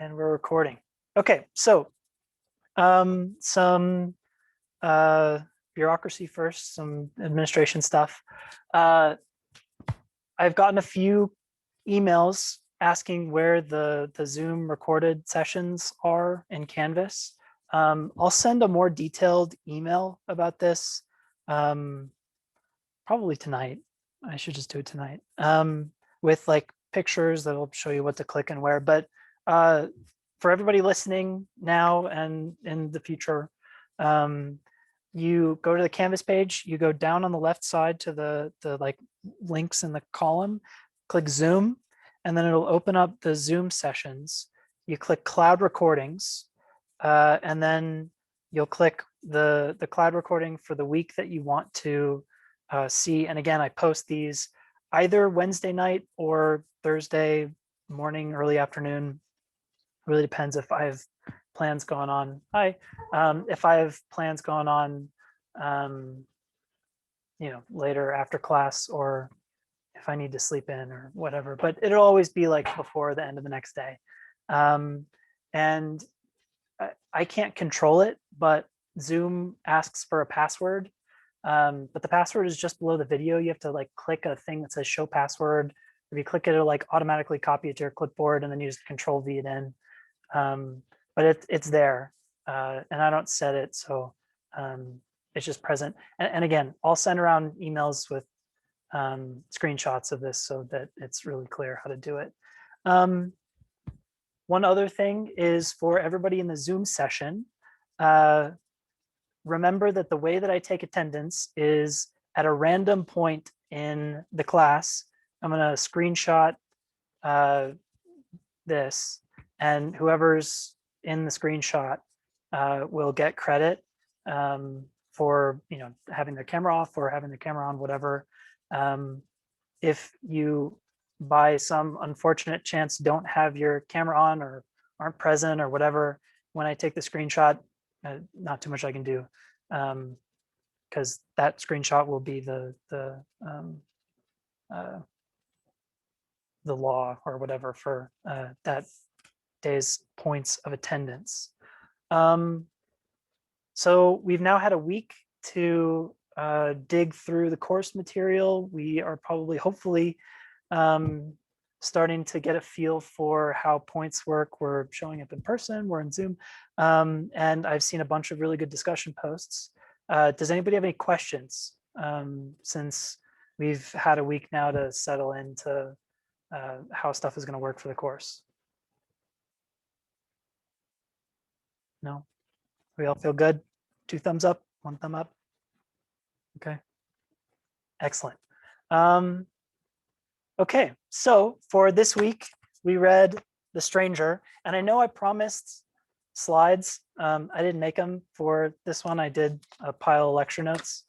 And we're recording. Okay, so some bureaucracy first, some administration stuff. I've gotten a few emails asking where the Zoom recorded sessions are in Canvas. I'll send a more detailed email about this probably tonight. I should just do it tonight with like pictures that'll show you what to click and where. But for everybody listening now and in the future, you go to the Canvas page, you go down on the left side to the like links in the column, click Zoom, and then it'll open up the Zoom sessions. You click Cloud Recordings, and then you'll click the cloud recording for the week that you want to see. And again, I post these either Wednesday night or Thursday morning, early afternoon. Really depends if I have plans going on. If I have plans going on, later after class, or if I need to sleep in or whatever. But it'll always be like before the end of the next day. And I can't control it, but Zoom asks for a password. But the password is just below the video. You have to like click a thing that says show password. If you click it, it'll like automatically copy it to your clipboard, and then you just Control V it in. But it's there, and I don't set it, so it's just present. And again, I'll send around emails with screenshots of this so that it's really clear how to do it. One other thing is for everybody in the Zoom session, remember that the way that I take attendance is at a random point in the class. I'm going to screenshot this, and whoever's in the screenshot will get credit for having their camera off or having their camera on, whatever. If you by some unfortunate chance don't have your camera on or aren't present or whatever when I take the screenshot, not too much I can do, because that screenshot will be the law or whatever for that day's points of attendance. So we've now had a week to dig through the course material. We are probably, hopefully, starting to get a feel for how points work. We're showing up in person, we're in Zoom, and I've seen a bunch of really good discussion posts. Does anybody have any questions, since we've had a week now to settle into how stuff is going to work for the course? No? We all feel good? 2 thumbs up, 1 thumb up? Okay, excellent. Okay, so for this week, we read The Stranger, and I know I promised slides. I didn't make them for this one. I did a pile of lecture notes.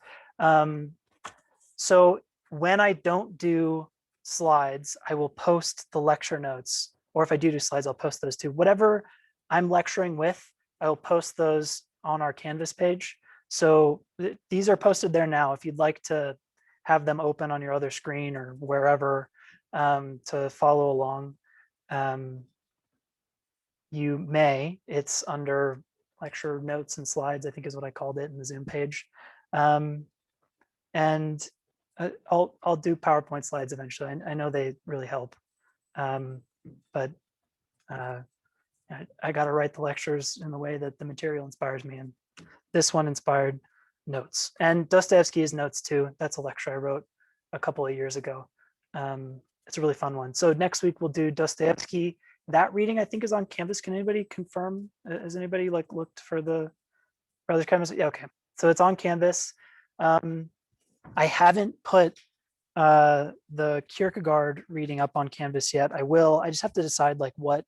So when I don't do slides, I will post the lecture notes, or if I do slides, I'll post those too. Whatever I'm lecturing with, I will post those on our Canvas page. So these are posted there now. If you'd like to have them open on your other screen or wherever to follow along, you may. It's under lecture notes and slides, I think is what I called it in the Zoom page. And I'll do PowerPoint slides eventually. I know they really help, but I got to write the lectures in the way that the material inspires me, and this one inspired notes. And Dostoevsky is notes too. That's a lecture I wrote a couple of years ago. It's a really fun one. So next week we'll do Dostoevsky. That reading I think is on Canvas. Can anybody confirm? Has anybody like looked for the Brothers Karamazov? Yeah, okay. So it's on Canvas. I haven't put the Kierkegaard reading up on Canvas yet. I will. I just have to decide like what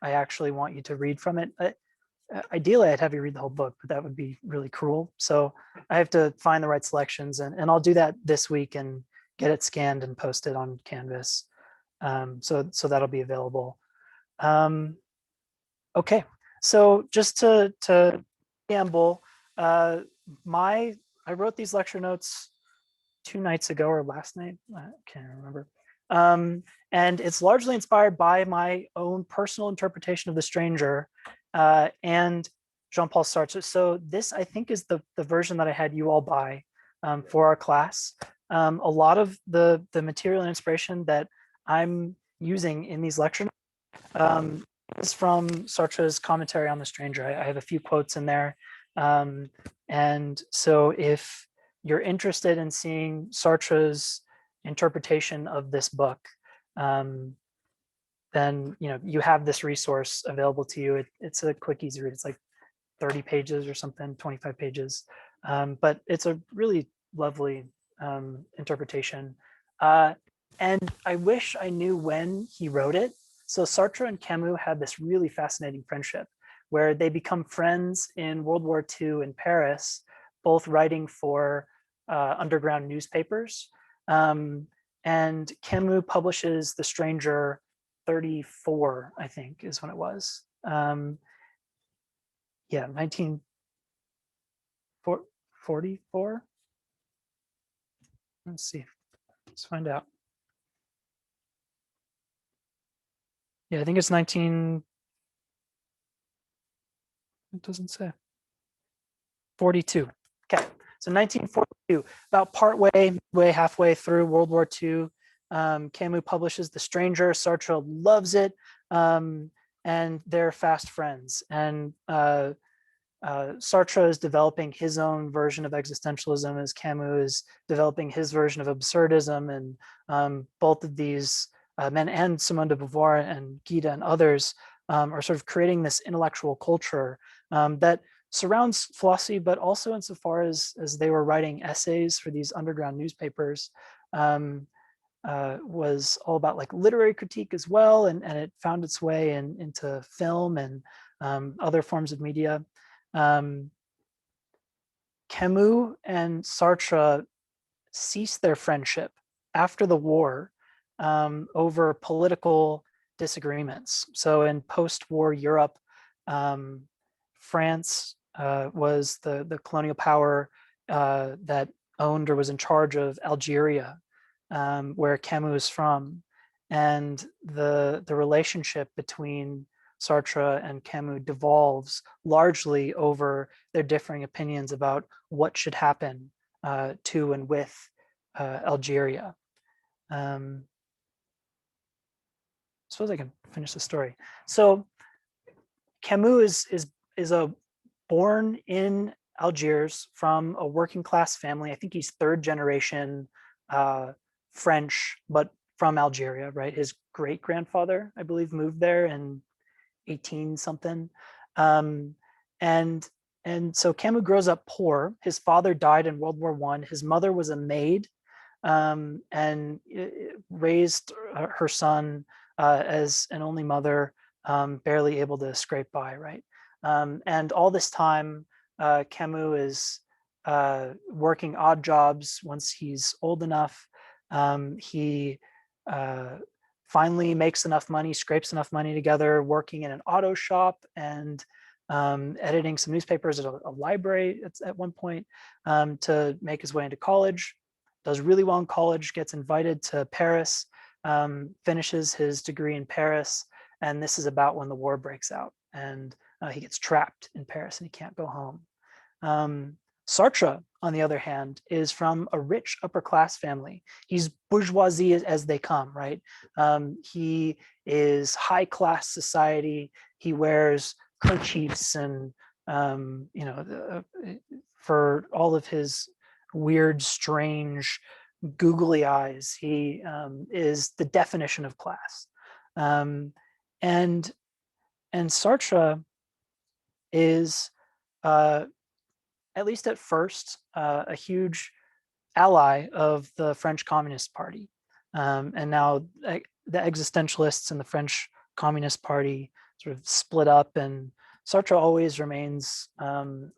I actually want you to read from it. Ideally, I'd have you read the whole book, but that would be really cruel. So I have to find the right selections, and I'll do that this week and get it scanned and posted on Canvas. So that'll be available. Okay, so just to preamble, I wrote these lecture notes 2 nights ago or last night. I can't remember. And it's largely inspired by my own personal interpretation of The Stranger and Jean-Paul Sartre. So this, I think, is the version that I had you all buy for our class. A lot of the material and inspiration that I'm using in these lectures is from Sartre's commentary on The Stranger. I have a few quotes in there. And so if you're interested in seeing Sartre's interpretation of this book, then you have this resource available to you. It's a quick, easy read. It's like 30 pages or something, 25 pages. But it's a really lovely interpretation. And I wish I knew when he wrote it. So Sartre and Camus had this really fascinating friendship where they become friends in World War II in Paris, both writing for underground newspapers. And Camus publishes The Stranger 34, I think, is when it was. Yeah, 1944. Let's see. Let's find out. Yeah, I think it's 19. It doesn't say. 42. Okay, so 1942, about halfway through World War II, Camus publishes The Stranger. Sartre loves it, and they're fast friends. And Sartre is developing his own version of existentialism as Camus is developing his version of absurdism. And both of these men, and Simone de Beauvoir and Guida and others, are sort of creating this intellectual culture that surrounds philosophy, but also insofar as they were writing essays for these underground newspapers, was all about like literary critique as well, and it found its way into film and other forms of media. Camus and Sartre ceased their friendship after the war over political disagreements. So in post-war Europe, France was the colonial power that owned or was in charge of Algeria, where Camus is from. And the relationship between Sartre and Camus devolves largely over their differing opinions about what should happen to and with Algeria. Suppose I can finish the story. So Camus is born in Algiers from a working class family. I think he's third generation French, but from Algeria, right? His great grandfather, I believe, moved there in 18 something. And so Camus grows up poor. His father died in World War I. His mother was a maid and raised her son as an only mother, barely able to scrape by, right? And all this time, Camus is working odd jobs. Once he's old enough, he finally makes enough money, scrapes enough money together, working in an auto shop and editing some newspapers at a library at one point, to make his way into college. Does really well in college, gets invited to Paris, finishes his degree in Paris, and this is about when the war breaks out, and he gets trapped in Paris and he can't go home. Sartre, on the other hand, is from a rich upper class family. He's bourgeoisie as they come, right? He is high class society. He wears kerchiefs and, for all of his weird, strange, googly eyes, he is the definition of class. And Sartre is, at least at first, a huge ally of the French Communist Party. And now the existentialists and the French Communist Party sort of split up, and Sartre always remains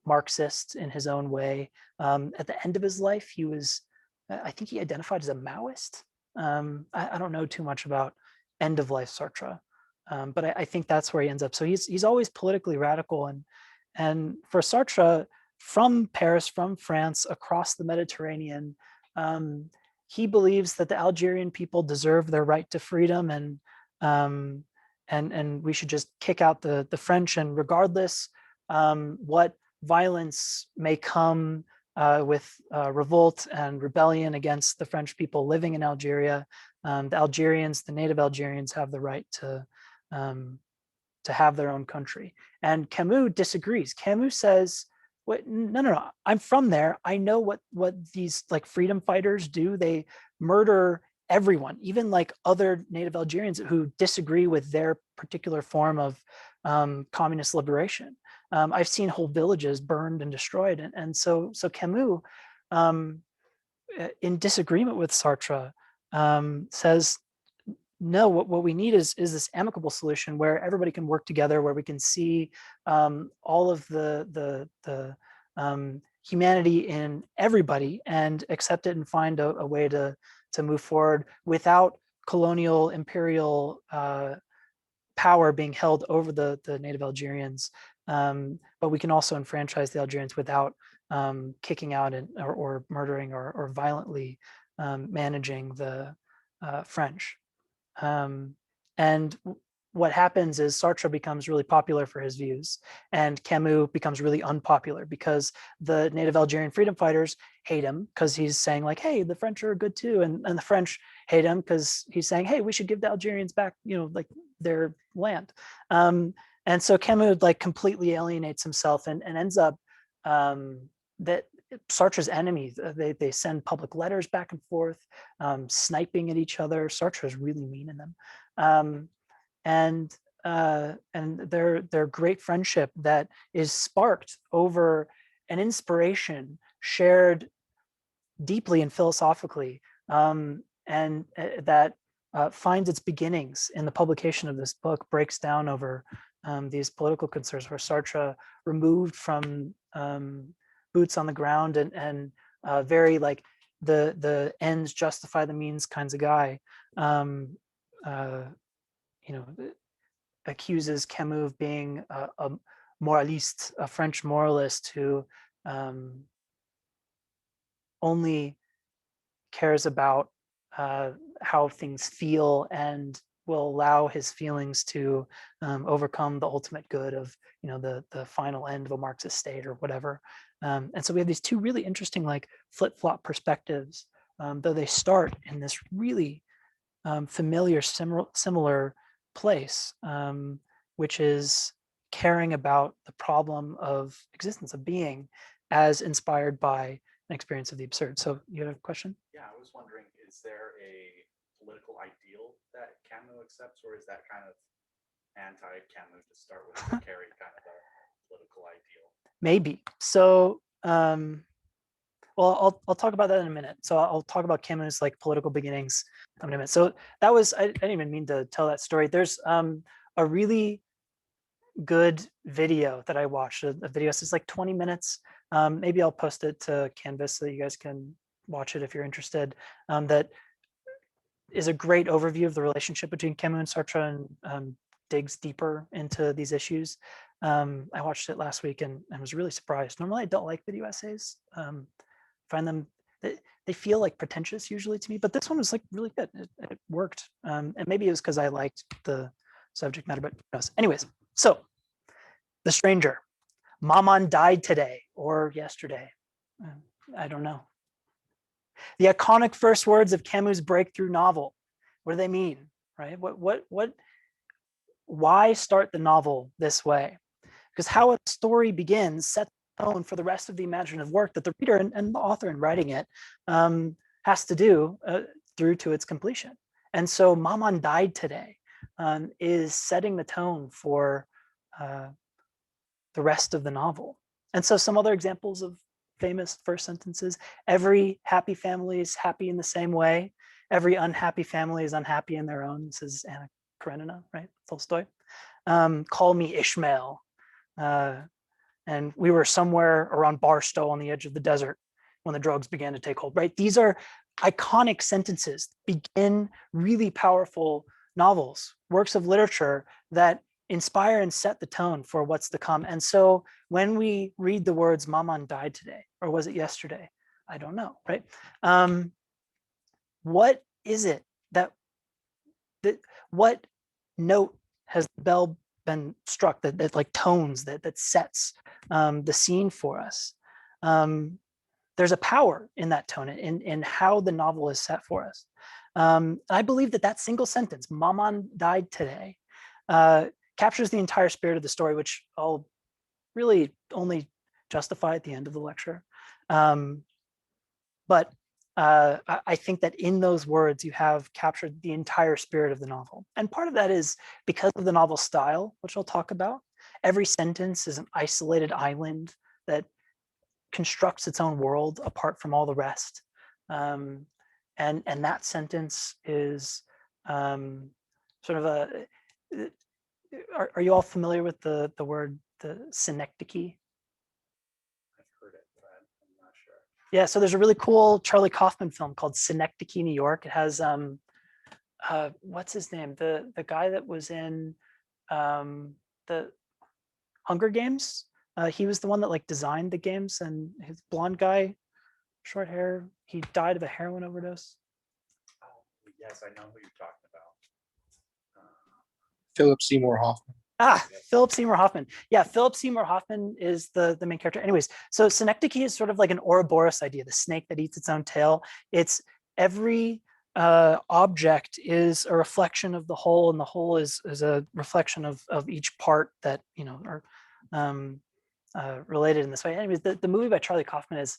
Marxist in his own way. At the end of his life, he was, I think he identified as a Maoist. I don't know too much about end of life Sartre, but I think that's where he ends up. So he's always politically radical, and for Sartre, from Paris, from France, across the Mediterranean, he believes that the Algerian people deserve their right to freedom, and we should just kick out the French, and regardless what violence may come with revolt and rebellion against the French people living in Algeria, the Algerians, the native Algerians, have the right to have their own country. And Camus disagrees. Camus says, "What? No. I'm from there. I know what these like freedom fighters do. They murder everyone, even like other native Algerians who disagree with their particular form of communist liberation. I've seen whole villages burned and destroyed." And so Camus, in disagreement with Sartre, says, no, what we need is this amicable solution where everybody can work together, where we can see all of the humanity in everybody and accept it and find a way to move forward without colonial imperial power being held over the native Algerians. But we can also enfranchise the Algerians without kicking out or murdering or violently managing the French. And what happens is Sartre becomes really popular for his views, and Camus becomes really unpopular because the native Algerian freedom fighters hate him because he's saying like, hey, the French are good too, and the French hate him because he's saying, hey, we should give the Algerians back, like their land. And so Camus like completely alienates himself and ends up that Sartre's enemies, they send public letters back and forth, sniping at each other. Sartre is really mean in them. And their great friendship that is sparked over an inspiration shared deeply and philosophically, and that finds its beginnings in the publication of this book, breaks down over these political concerns, where Sartre, removed from boots on the ground and very like the ends justify the means kinds of guy, accuses Camus of being a moraliste, a French moralist who only cares about how things feel and will allow his feelings to overcome the ultimate good of the final end of a Marxist state or whatever. And so we have these two really interesting like flip-flop perspectives, though they start in this really familiar, similar place, which is caring about the problem of existence, of being, as inspired by an experience of the absurd. So you have a question? Yeah, I was wondering, is there a political ideal that Camus accepts, or is that kind of anti-Camus to start with, to carry kind of a political ideal? Maybe. So, well, I'll talk about that in a minute. So I'll talk about Camus' like political beginnings in a minute. So that was, I didn't even mean to tell that story. There's a really good video that I watched. A video, so it's like 20 minutes. Maybe I'll post it to Canvas so that you guys can watch it if you're interested. That is a great overview of the relationship between Camus and Sartre, and digs deeper into these issues. I watched it last week and was really surprised. Normally I don't like video essays. Find them, they feel like pretentious usually to me, but this one was like really good. It worked. And maybe it was because I liked the subject matter, but who knows. Anyways, so The Stranger. Maman died today or yesterday. I don't know. The iconic first words of Camus' breakthrough novel. What do they mean, right? Why start the novel this way? Because how a story begins sets the tone for the rest of the imaginative work that the reader and the author in writing it has to do through to its completion. And so Maman died today is setting the tone for the rest of the novel. And so some other examples of famous first sentences: every happy family is happy in the same way. Every unhappy family is unhappy in their own. This is Anna Karenina, right? Tolstoy. Call me Ishmael. And we were somewhere around Barstow on the edge of the desert when the drugs began to take hold, right? These are iconic sentences, begin really powerful novels, works of literature that inspire and set the tone for what's to come. And so when we read the words, Maman died today, or was it yesterday? I don't know, right? what is it that what note has the bell been struck that like tones that sets the scene for us? There's a power in that tone, in how the novel is set for us. I believe that single sentence, Maman died today, captures the entire spirit of the story, which I'll really only justify at the end of the lecture. But I think that in those words, you have captured the entire spirit of the novel. And part of that is because of the novel style, which I'll talk about. Every sentence is an isolated island that constructs its own world apart from all the rest. And that sentence is sort of a, are you all familiar with the word, the synecdoche? I've heard it, but I'm not sure. Yeah, so there's a really cool Charlie Kaufman film called Synecdoche, New York. It has what's his name? The guy that was in the Hunger Games. He was the one that like designed the games, and his blonde guy, short hair. He died of a heroin overdose. Oh, yes, I know who you're talking about. Philip Seymour Hoffman. Philip Seymour Hoffman. Yeah, Philip Seymour Hoffman is the main character. Anyways, so synecdoche is sort of like an Ouroboros idea, the snake that eats its own tail. It's every object is a reflection of the whole, and the whole is a reflection of each part that, you know, are related in this way. Anyways, the movie by Charlie Kaufman is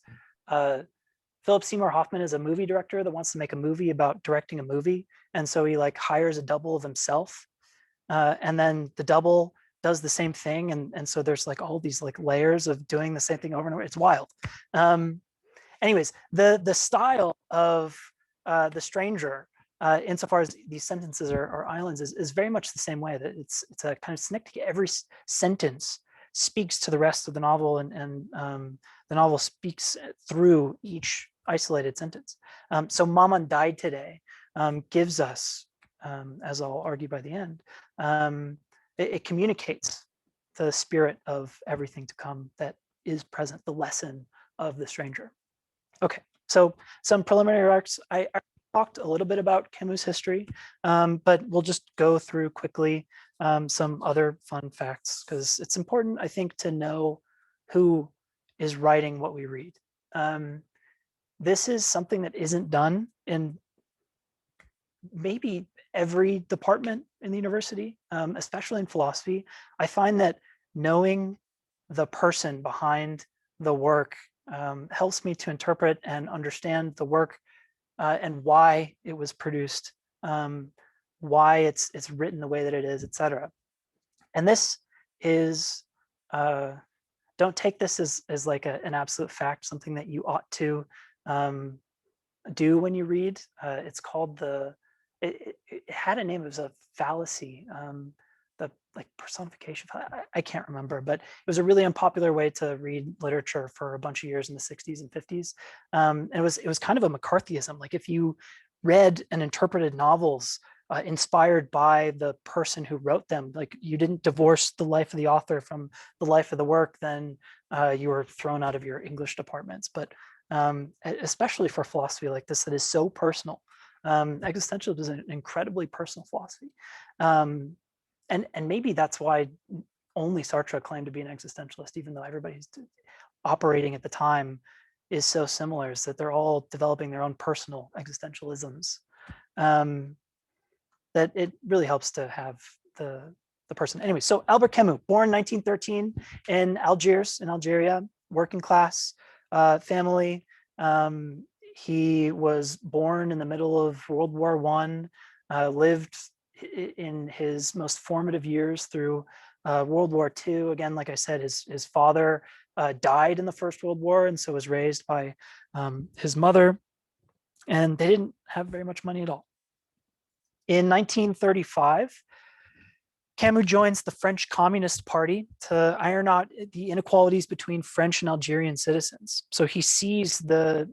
Philip Seymour Hoffman is a movie director that wants to make a movie about directing a movie, and so he like hires a double of himself. And then the double does the same thing, and so there's like all these like layers of doing the same thing over and over. It's wild. Anyways, the style of The Stranger, insofar as these sentences are islands, is very much the same way. That it's a kind of synecdoche. Every sentence speaks to the rest of the novel, and the novel speaks through each isolated sentence. So Maman died today gives us, as I'll argue by the end, it communicates the spirit of everything to come that is present, the lesson of The Stranger. Okay, so some preliminary remarks. I talked a little bit about Camus' history, but we'll just go through quickly some other fun facts, because it's important, I think, to know who is writing what we read. This is something that isn't done in maybe every department in the university, especially in philosophy. I find that knowing the person behind the work helps me to interpret and understand the work and why it was produced, why it's written the way that it is, etc. And this is, don't take this as like an absolute fact, something that you ought to do when you read. It's called it had a name. It was a fallacy, the like personification. I can't remember, but it was a really unpopular way to read literature for a bunch of years in the 60s and 50s. And it was kind of a McCarthyism. Like if you read and interpreted novels inspired by the person who wrote them, like you didn't divorce the life of the author from the life of the work, then you were thrown out of your English departments. But especially for philosophy like this that is so personal. Existentialism is an incredibly personal philosophy. And maybe that's why only Sartre claimed to be an existentialist, even though everybody's operating at the time is so similar, is that they're all developing their own personal existentialisms. That it really helps to have the person. Anyway, so Albert Camus, born 1913 in Algiers, in Algeria, working class family. He was born in the middle of World War I, lived in his most formative years through World War II. Again, like I said, his father died in the First World War, and so was raised by his mother, and they didn't have very much money at all. In 1935, Camus joins the French Communist Party to iron out the inequalities between French and Algerian citizens. So he sees the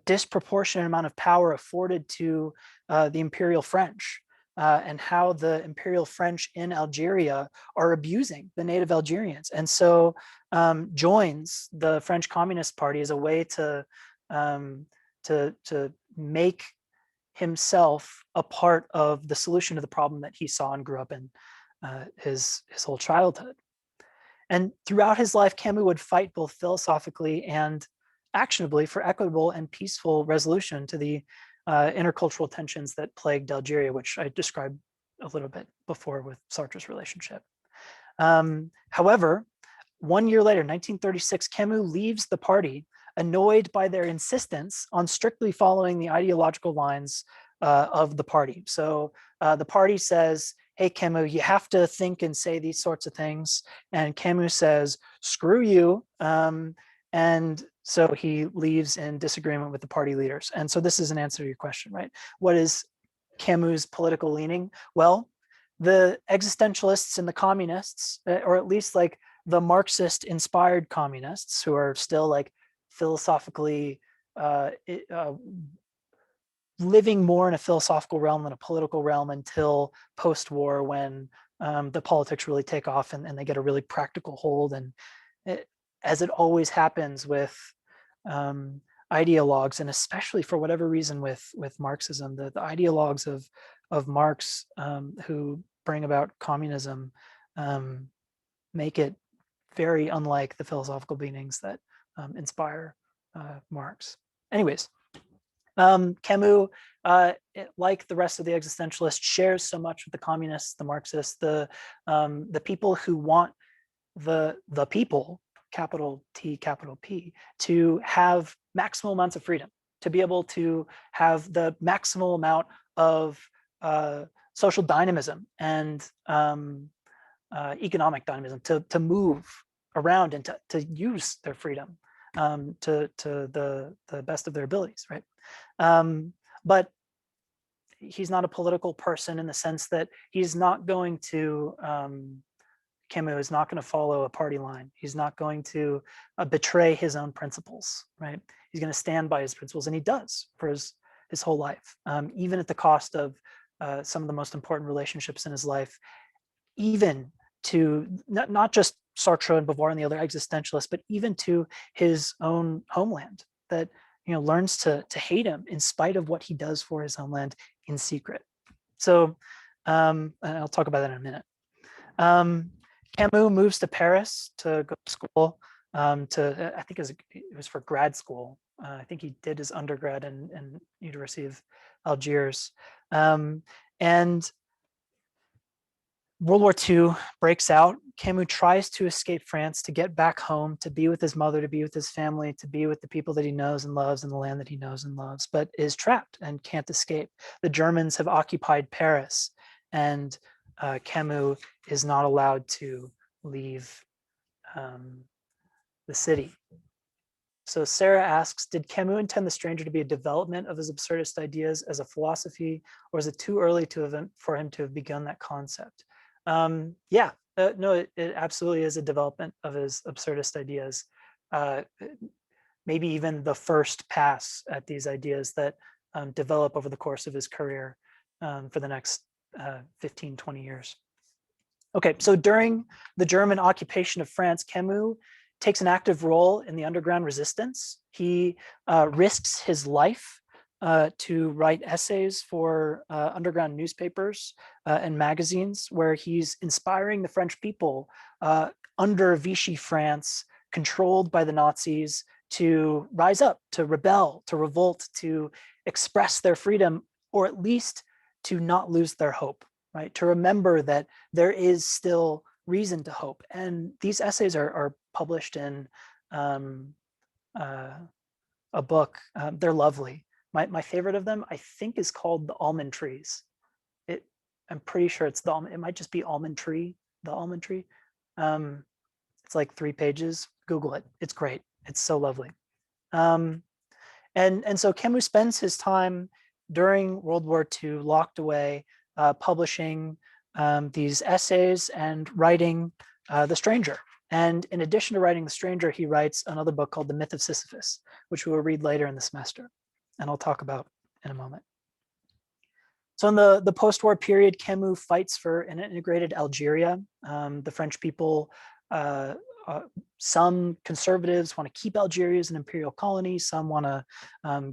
disproportionate amount of power afforded to the Imperial French and how the Imperial French in Algeria are abusing the native Algerians. And so joins the French Communist Party as a way to make himself a part of the solution to the problem that he saw and grew up in his whole childhood. And throughout his life, Camus would fight both philosophically and actionably for equitable and peaceful resolution to the intercultural tensions that plagued Algeria, which I described a little bit before with Sartre's relationship. However, 1 year later, 1936, Camus leaves the party, annoyed by their insistence on strictly following the ideological lines of the party. So the party says, hey, Camus, you have to think and say these sorts of things. And Camus says, screw you. And so he leaves in disagreement with the party leaders. And so this is an answer to your question, right? What is Camus' political leaning? Well, the existentialists and the communists, or at least like the Marxist inspired communists who are still like philosophically living more in a philosophical realm than a political realm until post-war, when the politics really take off and they get a really practical hold. And as it always happens with ideologues, and especially for whatever reason with Marxism, the ideologues of Marx who bring about communism make it very unlike the philosophical leanings that inspire Marx. Anyways, Camus, like the rest of the existentialists, shares so much with the communists, the Marxists, the people who want the people, capital T, capital P, to have maximal amounts of freedom, to be able to have the maximal amount of social dynamism and economic dynamism, to move around and to use their freedom to the best of their abilities, right? But he's not a political person in the sense that he's not going to, Camus is not going to follow a party line. He's not going to betray his own principles, right? He's going to stand by his principles, and he does for his whole life, even at the cost of some of the most important relationships in his life, even to not just Sartre and Beauvoir and the other existentialists, but even to his own homeland, that learns to hate him in spite of what he does for his homeland in secret. So I'll talk about that in a minute. Camus moves to Paris to go to school. I think it was for grad school. I think he did his undergrad in University of Algiers. And World War II breaks out. Camus tries to escape France, to get back home, to be with his mother, to be with his family, to be with the people that he knows and loves and the land that he knows and loves, but is trapped and can't escape. The Germans have occupied Paris, and Camus is not allowed to leave the city. So Sarah asks, did Camus intend The Stranger to be a development of his absurdist ideas as a philosophy, or is it too early for him to have begun that concept? Yeah, no, it absolutely is a development of his absurdist ideas. Maybe even the first pass at these ideas that develop over the course of his career for the next 15, 20 years. Okay, so during the German occupation of France, Camus takes an active role in the underground resistance. He risks his life to write essays for underground newspapers and magazines, where he's inspiring the French people under Vichy France, controlled by the Nazis, to rise up, to rebel, to revolt, to express their freedom, or at least to not lose their hope, right? To remember that there is still reason to hope. And these essays are published in a book. They're lovely. My favorite of them, I think, is called The Almond Trees. I'm pretty sure it's it might just be Almond Tree, The Almond Tree. It's like 3 pages. Google it. It's great. It's so lovely. And so Camus spends his time during World War II locked away, publishing these essays and writing The Stranger. And in addition to writing The Stranger, he writes another book called The Myth of Sisyphus, which we will read later in the semester, and I'll talk about in a moment. So in the post-war period, Camus fights for an integrated Algeria. The French people some conservatives want to keep Algeria as an imperial colony. Some want to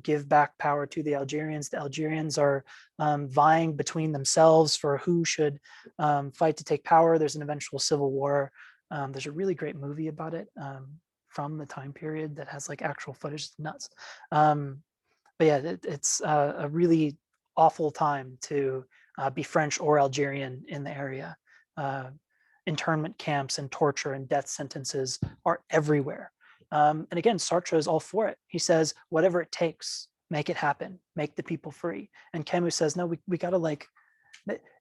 give back power to the Algerians. The Algerians are vying between themselves for who should fight to take power. There's an eventual civil war. There's a really great movie about it from the time period that has like actual footage. It's nuts. But yeah, it's a really awful time to be French or Algerian in the area. Internment camps and torture and death sentences are everywhere. And again, Sartre is all for it. He says, whatever it takes, make it happen, make the people free. And Camus says, no, we gotta like,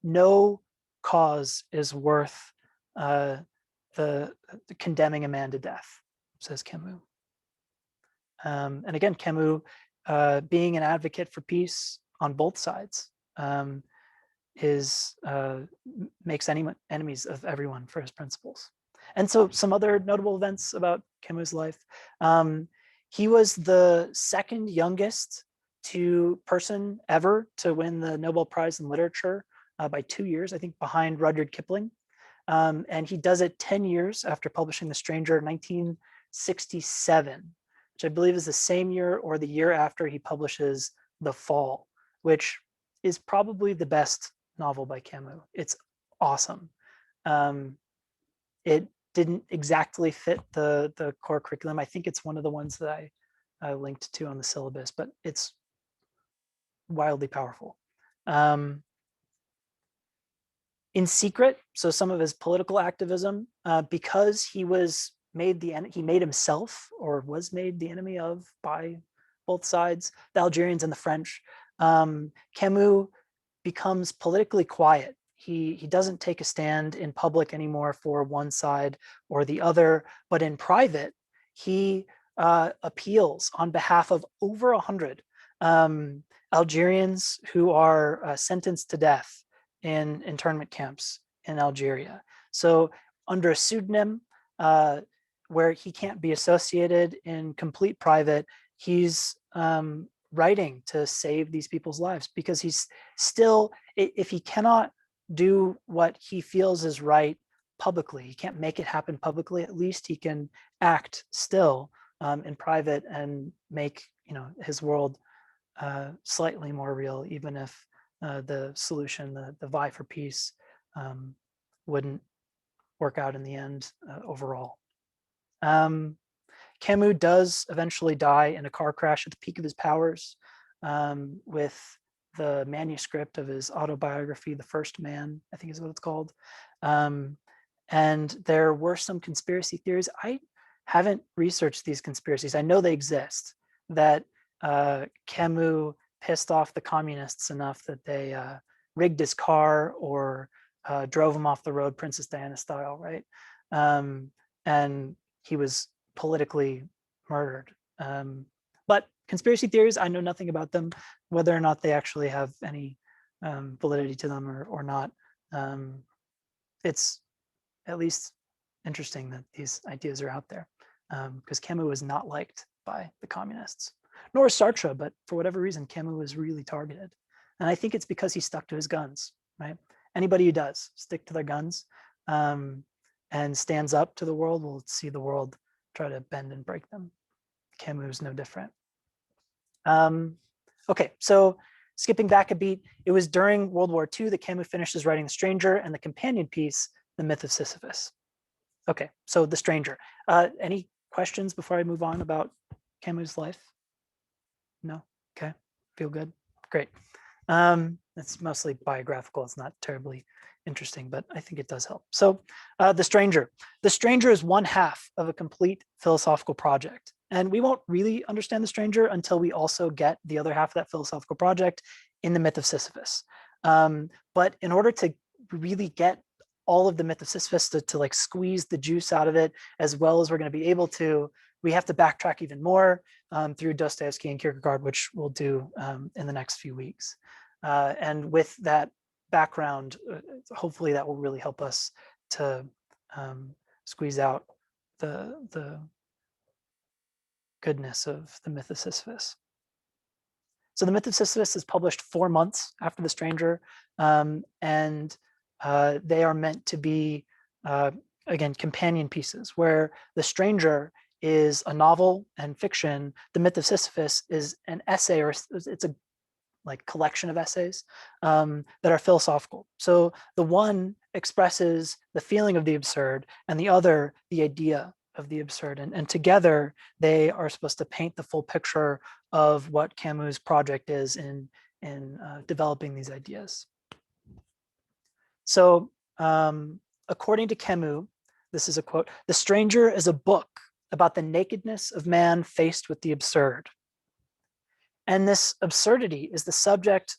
no cause is worth the condemning a man to death, says Camus. And again, Camus, being an advocate for peace on both sides, makes enemies of everyone for his principles. And so some other notable events about Camus' life. He was the second youngest person ever to win the Nobel Prize in Literature by 2 years, I think, behind Rudyard Kipling. And he does it 10 years after publishing The Stranger in 1967, which I believe is the same year or the year after he publishes The Fall, which is probably the best novel by Camus. It's awesome. It didn't exactly fit the core curriculum. I think it's one of the ones that I linked to on the syllabus, but it's wildly powerful. In secret, so some of his political activism, because he was he made himself or was made the enemy of by both sides, the Algerians and the French. Camus becomes politically quiet. He doesn't take a stand in public anymore for one side or the other, but in private, he appeals on behalf of over 100 Algerians who are sentenced to death in internment camps in Algeria. So under a pseudonym, where he can't be associated in complete private, he's writing to save these people's lives, because he's still, if he cannot do what he feels is right publicly, he can't make it happen publicly, at least he can act still in private and make his world slightly more real, even if the solution, the vie for peace, wouldn't work out in the end overall. Camus does eventually die in a car crash at the peak of his powers, with the manuscript of his autobiography, The First Man, I think is what it's called. And there were some conspiracy theories. I haven't researched these conspiracies. I know they exist, that Camus pissed off the communists enough that they rigged his car or drove him off the road, Princess Diana style, right? And he was politically murdered. But conspiracy theories, I know nothing about them, whether or not they actually have any validity to them or not. It's at least interesting that these ideas are out there, because Camus was not liked by the communists, nor Sartre, but for whatever reason, Camus was really targeted. And I think it's because he stuck to his guns, right? Anybody who does stick to their guns and stands up to the world will see the world try to bend and break them. Camus is no different. Okay, so skipping back a beat, it was during World War II that Camus finishes writing The Stranger and the companion piece, The Myth of Sisyphus. Okay, so The Stranger. Any questions before I move on about Camus' life? No? Okay, feel good? Great. It's mostly biographical. It's not terribly interesting, but I think it does help. So The Stranger. The Stranger is one half of a complete philosophical project. And we won't really understand The Stranger until we also get the other half of that philosophical project in The Myth of Sisyphus. But in order to really get all of The Myth of Sisyphus to like squeeze the juice out of it, as well as we're going to be able to, we have to backtrack even more through Dostoevsky and Kierkegaard, which we'll do in the next few weeks. And with that background, hopefully that will really help us to squeeze out the goodness of The Myth of Sisyphus. So The Myth of Sisyphus is published 4 months after The Stranger, and they are meant to be again, companion pieces, where The Stranger is a novel and fiction. The Myth of Sisyphus is an essay, or it's a like collection of essays that are philosophical. So the one expresses the feeling of the absurd, and the other the idea of the absurd. And together they are supposed to paint the full picture of what Camus' project is in developing these ideas. So according to Camus, this is a quote: "The Stranger is a book about the nakedness of man faced with the absurd." And this absurdity is the subject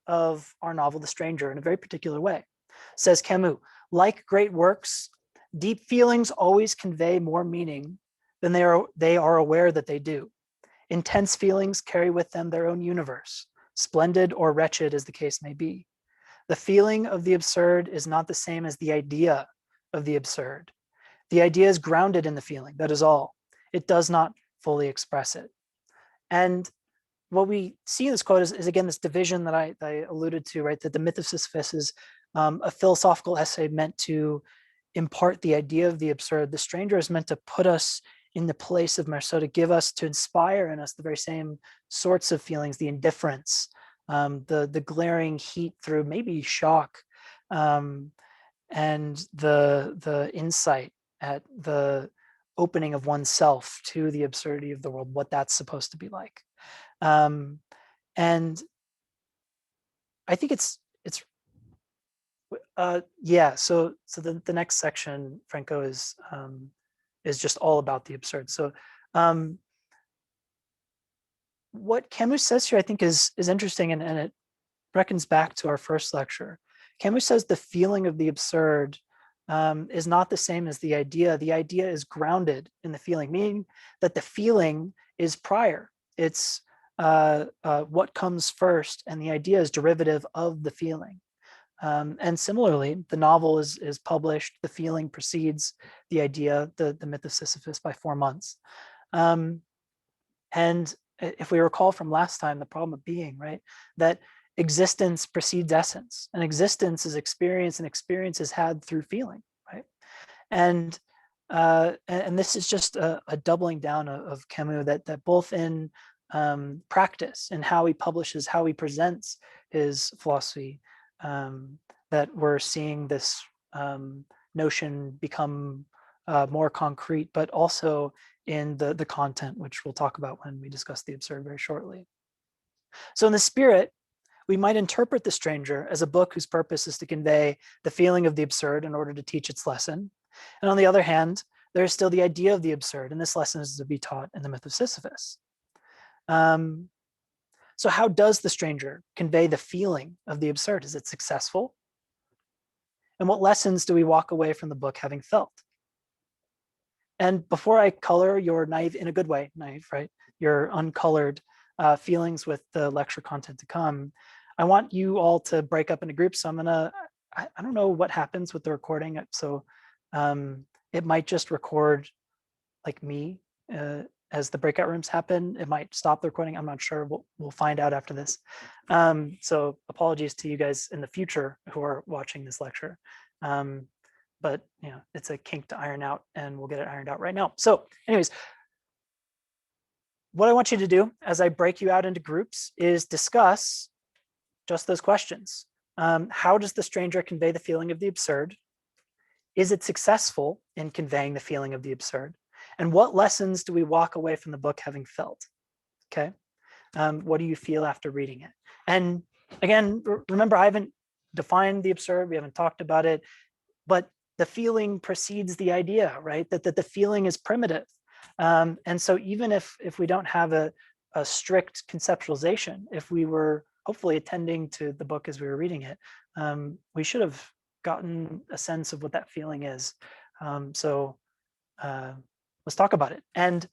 of our novel, The Stranger, in a very particular way. Says Camus, like great works, deep feelings always convey more meaning than they are aware that they do. Intense feelings carry with them their own universe, splendid or wretched as the case may be. The feeling of the absurd is not the same as the idea of the absurd. The idea is grounded in the feeling, that is all. It does not fully express it. And what we see in this quote is again, this division that I alluded to, right? That the Myth of Sisyphus is a philosophical essay meant to impart the idea of the absurd. The Stranger is meant to put us in the place of Marceau, to inspire in us the very same sorts of feelings, the indifference, the glaring heat through maybe shock, and the insight at the opening of oneself to the absurdity of the world, what that's supposed to be like. And I think it's yeah. So the next section, Franco, is just all about the absurd. So what Camus says here, I think, is interesting, and it reckons back to our first lecture. Camus says the feeling of the absurd is not the same as the idea. The idea is grounded in the feeling, meaning that the feeling is prior. It's what comes first, and the idea is derivative of the feeling. And similarly, the novel is published, the feeling precedes the idea, the Myth of Sisyphus, by 4 months. And if we recall from last time, the problem of being, right, that existence precedes essence, and existence is experience, and experience is had through feeling, right? And this is just a doubling down of Camus, that both in practice and how he publishes, how he presents his philosophy, that we're seeing this notion become more concrete, but also in the content, which we'll talk about when we discuss the absurd very shortly. So in the spirit, we might interpret The Stranger as a book whose purpose is to convey the feeling of the absurd in order to teach its lesson. And on the other hand, there is still the idea of the absurd, and this lesson is to be taught in the Myth of Sisyphus. So how does The Stranger convey the feeling of the absurd? Is it successful? And what lessons do we walk away from the book having felt? And before I color your naive, in a good way, naive, right? Your uncolored feelings with the lecture content to come, I want you all to break up into groups. So I'm gonna, I don't know what happens with the recording. So it might just record like me as the breakout rooms happen. It might stop the recording. I'm not sure. We'll find out after this. So apologies to you guys in the future who are watching this lecture. But you know, it's a kink to iron out, and we'll get it ironed out right now. So anyways, what I want you to do as I break you out into groups is discuss just those questions. How does The Stranger convey the feeling of the absurd? Is it successful in conveying the feeling of the absurd? And what lessons do we walk away from the book having felt? Okay. What do you feel after reading it? And again, remember, I haven't defined the absurd. We haven't talked about it, but the feeling precedes the idea, right? That the feeling is primitive. And so even if we don't have a strict conceptualization, if we were hopefully attending to the book as we were reading it, we should have gotten a sense of what that feeling is. So let's talk about it. And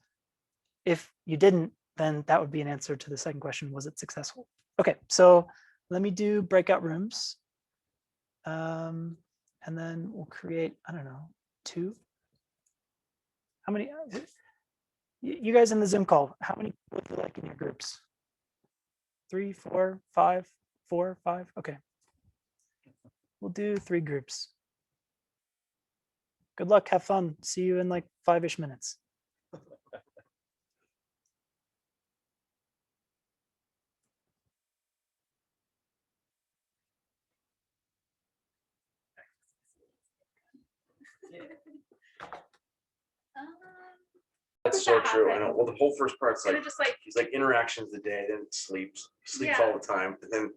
if you didn't, then that would be an answer to the second question: was it successful? Okay, so let me do breakout rooms. And then we'll create, I don't know, 2. How many? You guys in the Zoom call, how many would you like in your groups? 3, 4, 5, 4, 5. Okay. We'll do 3 groups. Good luck. Have fun. See you in like 5-ish minutes. That's so true. I know. Well, the whole first part's like, Just like, he's like interactions the day, then sleeps Yeah. all the time, and then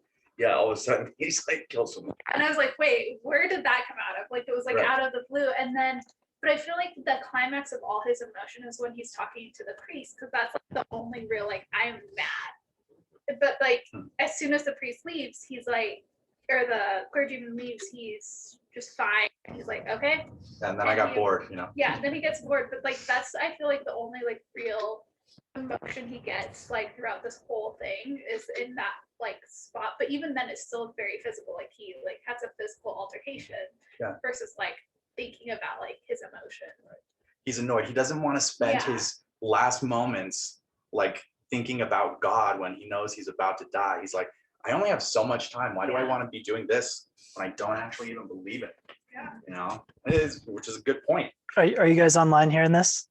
all of a sudden he's like kills someone. and I was like, wait, where did that come out of? Like, it was like Right. out of the blue. And then, but I feel like the climax of all his emotion is when he's talking to the priest, because that's like the only real, like, I'm mad. But like, as soon as the priest leaves, he's like, or the clergyman leaves, he's just fine. He's like, okay. And then I got bored, Yeah, then he gets bored. But like, that's, I feel like the only like real emotion he gets like throughout this whole thing is in that like spot. But even then it's still very physical. Like he like has a physical altercation versus like thinking about like his emotion. He's annoyed. He doesn't want to spend Yeah. his last moments like thinking about God when he knows he's about to die. He's like, I only have so much time. Why do I Yeah. want to be doing this when I don't actually even believe it? Yeah. Which is a good point. Are you guys online hearing this?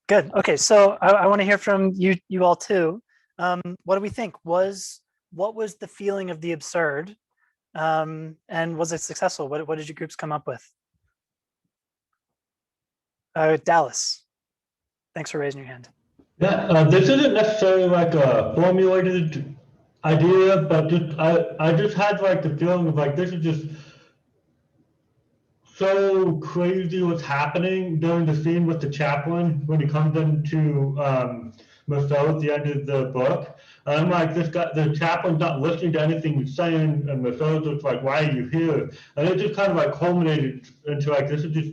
Good. Okay, so I want to hear from you all too. What do we think? What was the feeling of the absurd? And was it successful? What did your groups come up with? Dallas, thanks for raising your hand. Yeah, this isn't necessarily like a formulated idea, but just I just had like the feeling of like this is just so crazy what's happening during the scene with the chaplain when he comes into Marceau at the end of the book. And I'm like, this guy, the chaplain's not listening to anything he's saying, and Marceau's just like, why are you here? And it just kind of like culminated into like, this is just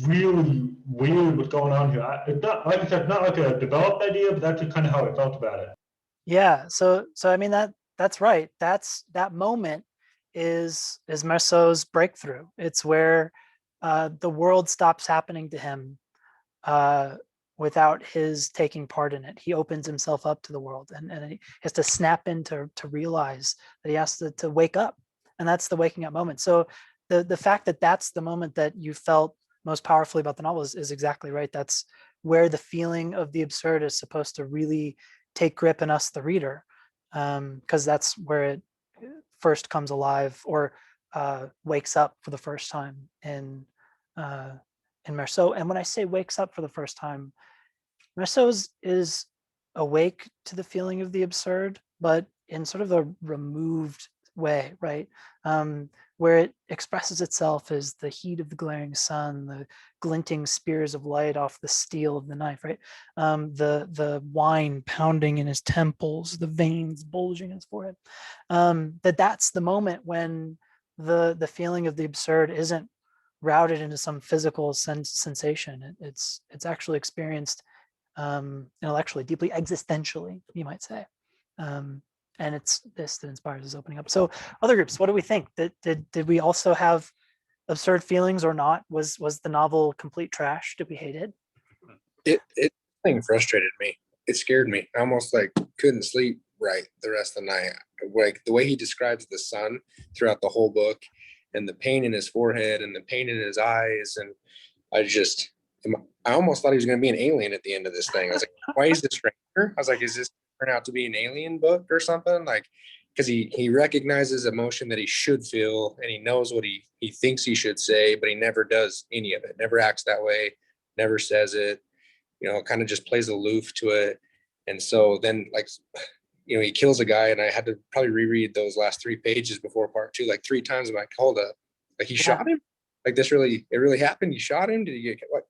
really weird what's going on here. It's not, like I said, not like a developed idea, but that's just kind of how I felt about it. Yeah, so I mean that's right. That moment is Marceau's breakthrough. It's where the world stops happening to him without his taking part in it. He opens himself up to the world, and he has to snap in to realize that he has to wake up, and that's the waking up moment. So the fact that that's the moment that you felt most powerfully about the novel is exactly right. That's where the feeling of the absurd is supposed to really take grip in us, the reader, because that's where it first comes alive or wakes up for the first time in Marceau. And when I say wakes up for the first time, Marceau is awake to the feeling of the absurd, but in sort of a removed way, right? Where it expresses itself as the heat of the glaring sun, the glinting spears of light off the steel of the knife, right? The wine pounding in his temples, the veins bulging in his forehead. That's the moment when the feeling of the absurd isn't routed into some physical sensation. It's actually experienced intellectually, deeply existentially, you might say. And it's this that inspires his opening up. So other groups, what do we think? Did we also have absurd feelings or not? Was the novel complete trash? Did we hate it? It thing frustrated me. It scared me. I almost like couldn't sleep right the rest of the night. Like the way he describes the sun throughout the whole book, and the pain in his forehead and the pain in his eyes, and I almost thought he was going to be an alien at the end of this thing. I was like, why is this stranger? I was like, is this turn out to be an alien book or something? Like, because he recognizes emotion that he should feel, and he knows what he thinks he should say, but he never does any of it, never acts that way, never says it, kind of just plays aloof to it. And so then like, he kills a guy, and I had to probably reread those last 3 pages before part 2, like 3 times. I'm like, hold up, like he shot him? Like it really happened? You shot him? Did you get what?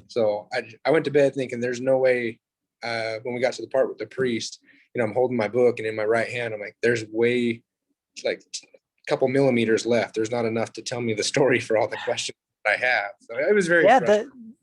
So I went to bed thinking there's no way. When we got to the part with the priest, I'm holding my book, and in my right hand, I'm like, there's way like a couple millimeters left. There's not enough to tell me the story for all the questions that I have. So it was very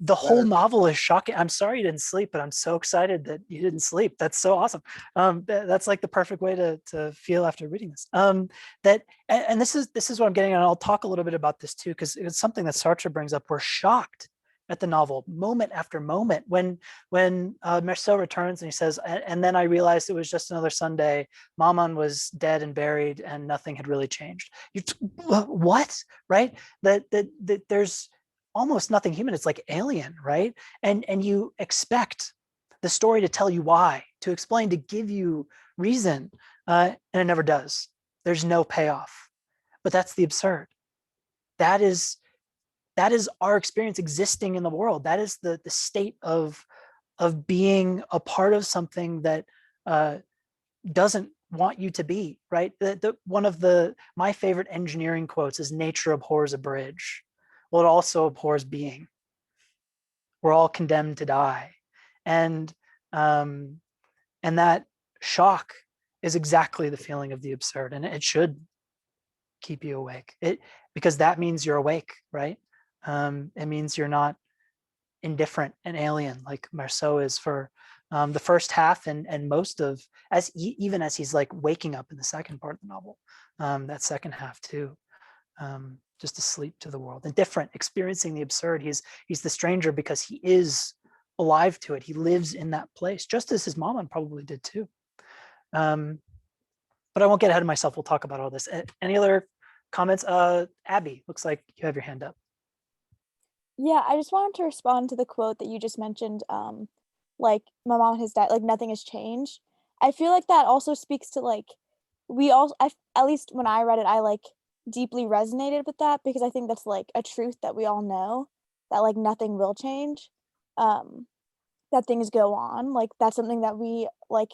the whole novel is shocking. I'm sorry you didn't sleep, but I'm so excited that you didn't sleep. That's so awesome. That's like the perfect way to feel after reading this. And this is what I'm getting at. And I'll talk a little bit about this too, because it's something that Sartre brings up. We're shocked at the novel moment after moment when Marceau returns and he says, and then I realized it was just another Sunday. Maman was dead and buried, and nothing had really changed. What? Right? That there's almost nothing human. It's like alien, right? And you expect the story to tell you why, to explain, to give you reason, and it never does. There's no payoff. But that's the absurd. That is our experience existing in the world. That is the state of being a part of something that doesn't want you to be, right? One of my favorite engineering quotes is nature abhors a bridge. Well, it also abhors being. We're all condemned to die. And that shock is exactly the feeling of the absurd, and it should keep you awake. Because that means you're awake, right? It means you're not indifferent and alien like Marceau is for the first half and most of even as he's like waking up in the second part of the novel, that second half too, just asleep to the world, indifferent, experiencing the absurd. He's the stranger because he is alive to it. He lives in that place, just as his mama probably did too. But I won't get ahead of myself. We'll talk about all this. Any other comments? Abby, looks like you have your hand up. Yeah, I just wanted to respond to the quote that you just mentioned, like my mom and his dad, like nothing has changed. I feel like that also speaks to like at least when I read it, I like deeply resonated with that because I think that's like a truth that we all know, that like nothing will change, that things go on. Like that's something that we like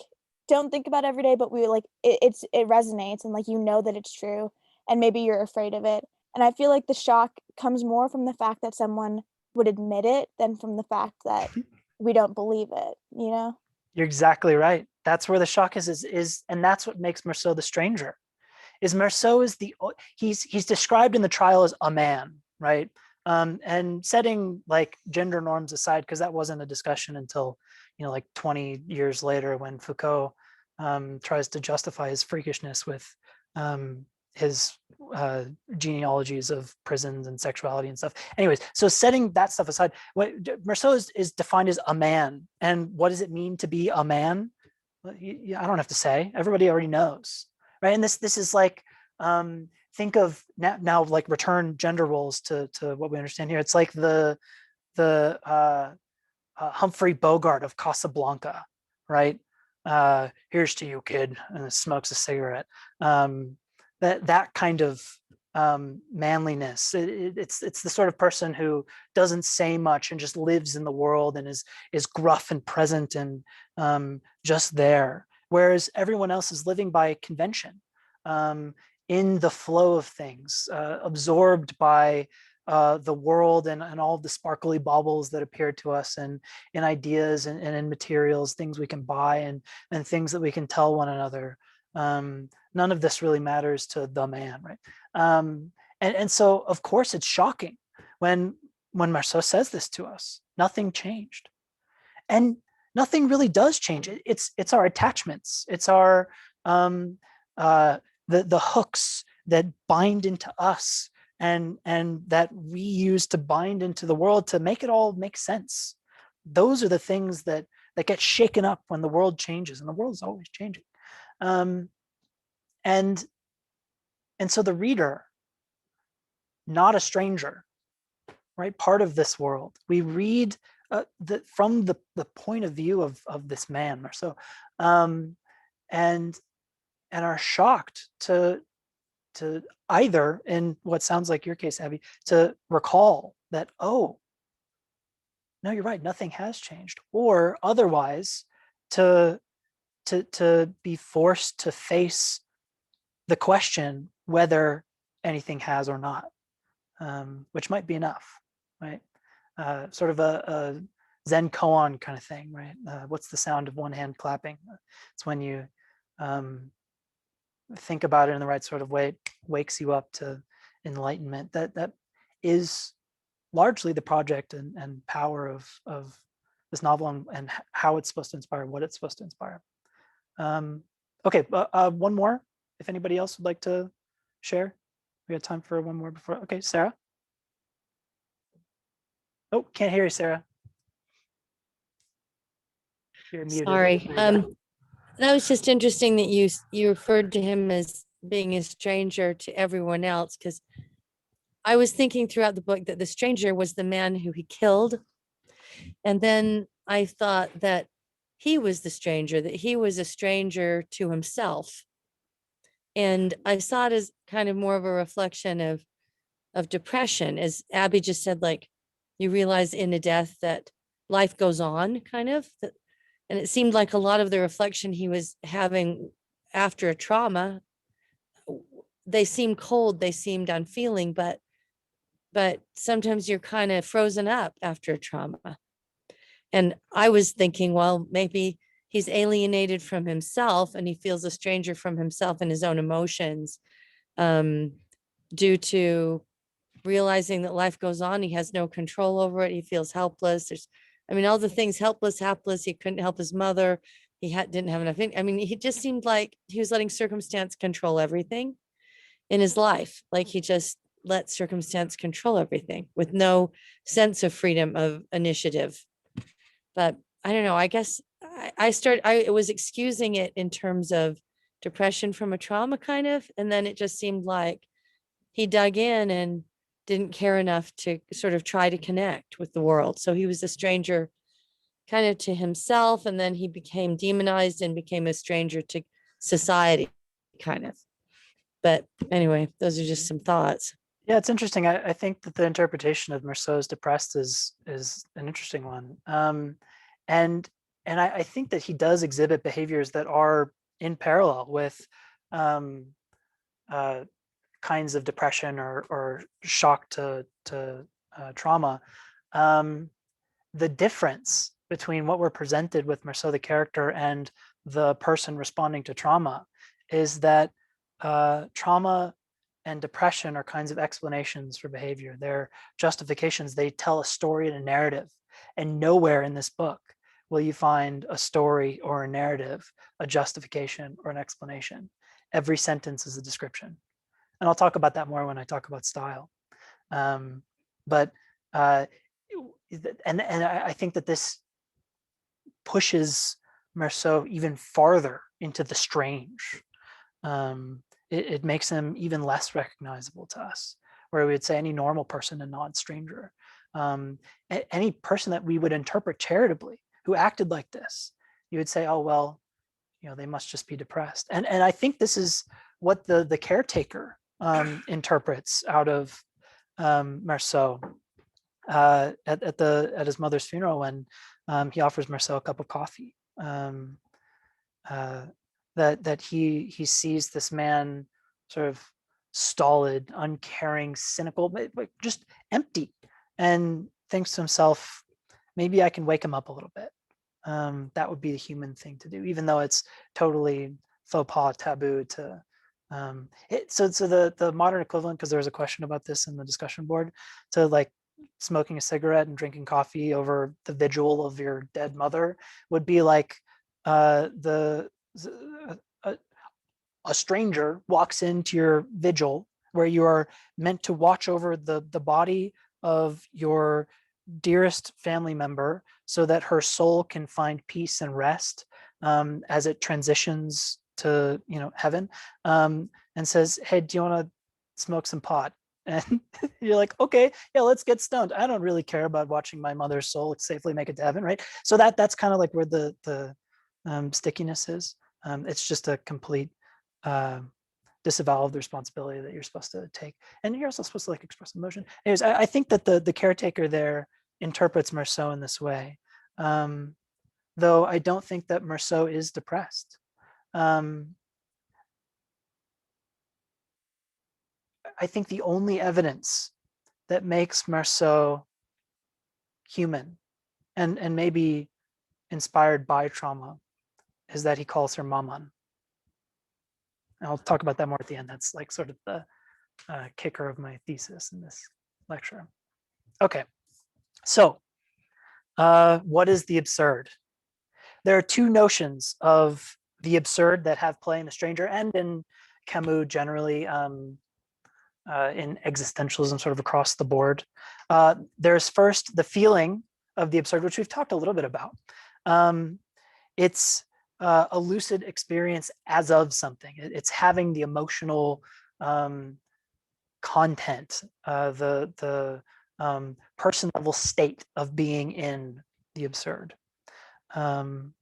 don't think about every day, but we like it resonates and like you know that it's true, and maybe you're afraid of it. And I feel like the shock comes more from the fact that someone would admit it than from the fact that we don't believe it, you know? You're exactly right. That's where the shock is, and that's what makes Marceau the stranger. Is Marceau is he's described in the trial as a man, right? And setting like gender norms aside, because that wasn't a discussion until, like 20 years later when Foucault tries to justify his freakishness with his genealogies of prisons and sexuality and stuff. Anyways, so setting that stuff aside, Marceau is defined as a man. And what does it mean to be a man? I don't have to say, everybody already knows, right? And this is like, think of now like return gender roles to what we understand here. It's like the Humphrey Bogart of Casablanca, right? Here's to you, kid, and smokes a cigarette. That kind of manliness. It's the sort of person who doesn't say much and just lives in the world and is gruff and present and just there. Whereas everyone else is living by convention, in the flow of things, absorbed by the world and all of the sparkly baubles that appear to us, and in ideas and in materials, things we can buy and things that we can tell one another. None of this really matters to the man, right? And so, of course, it's shocking when Marceau says this to us. Nothing changed, and nothing really does change. It's our attachments. It's our the hooks that bind into us and that we use to bind into the world to make it all make sense. Those are the things that get shaken up when the world changes, and the world is always changing. And so the reader, not a stranger, right? Part of this world. We read from the point of view of this man, Marceau, and are shocked to either, in what sounds like your case, Abby, to recall that, oh, no, you're right, nothing has changed, or otherwise to be forced to face the question whether anything has or not, which might be enough, right? Sort of a Zen koan kind of thing, right? What's the sound of one hand clapping? It's when you think about it in the right sort of way, it wakes you up to enlightenment. That is largely the project and power of this novel and how it's supposed to inspire, what it's supposed to inspire. Okay, one more, if anybody else would like to share. We got time for one more before. Okay, Sarah. Oh, can't hear you, Sarah. You're muted. Sorry. That was just interesting that you referred to him as being a stranger to everyone else, because I was thinking throughout the book that the stranger was the man who he killed. And then I thought that he was the stranger, that he was a stranger to himself. And I saw it as kind of more of a reflection of depression, as Abby just said, like you realize in a death that life goes on, kind of. And it seemed like a lot of the reflection he was having after a trauma, they seemed cold, they seemed unfeeling, but sometimes you're kind of frozen up after a trauma. And I was thinking, well, maybe he's alienated from himself and he feels a stranger from himself and his own emotions, due to realizing that life goes on. He has no control over it. He feels helpless. All the things, helpless, hapless. He couldn't help his mother. Didn't have enough. He just seemed like he was letting circumstance control everything in his life. Like he just let circumstance control everything with no sense of freedom of initiative. But I don't know, I guess I was excusing it in terms of depression from a trauma, kind of. And then it just seemed like he dug in and didn't care enough to sort of try to connect with the world. So he was a stranger kind of to himself, and then he became demonized and became a stranger to society, kind of. But anyway, those are just some thoughts. Yeah, it's interesting. I think that the interpretation of Merceau's depressed is an interesting one. And I think that he does exhibit behaviors that are in parallel with kinds of depression or shock to trauma. The difference between what we're presented with Merceau, the character, and the person responding to trauma is that trauma and depression are kinds of explanations for behavior. They're justifications. They tell a story and a narrative. And nowhere in this book will you find a story or a narrative, a justification or an explanation. Every sentence is a description. And I'll talk about that more when I talk about style. And I think that this pushes Merceau even farther into the strange. It makes him even less recognizable to us, where we would say any normal person, a non-stranger. Any person that we would interpret charitably who acted like this, you would say, oh, well, they must just be depressed. And I think this is what the caretaker interprets out of Merceau at his mother's funeral, when he offers Merceau a cup of coffee. That he sees this man sort of stolid, uncaring, cynical, but just empty, and thinks to himself, maybe I can wake him up a little bit. That would be the human thing to do, even though it's totally faux pas, taboo to. So the modern equivalent, because there was a question about this in the discussion board, to like smoking a cigarette and drinking coffee over the vigil of your dead mother would be like a stranger walks into your vigil where you are meant to watch over the body of your dearest family member so that her soul can find peace and rest as it transitions to heaven, and says, hey, do you want to smoke some pot? And you're like, okay, yeah, let's get stoned. I don't really care about watching my mother's soul safely make it to heaven, right? So that's kind of like where the stickiness is. It's just a complete disavowal of the responsibility that you're supposed to take, and you're also supposed to like express emotion. Anyways, I think that the caretaker there interprets Merceau in this way, though I don't think that Merceau is depressed. I think the only evidence that makes Merceau human and maybe inspired by trauma is that he calls her Maman. And I'll talk about that more at the end. That's like sort of the kicker of my thesis in this lecture. Okay, so what is the absurd? There are two notions of the absurd that have play in The Stranger and in Camus generally, in existentialism sort of across the board. There's first the feeling of the absurd, which we've talked a little bit about. It's a lucid experience as of something. It's having the emotional content, the person level state of being in the absurd. And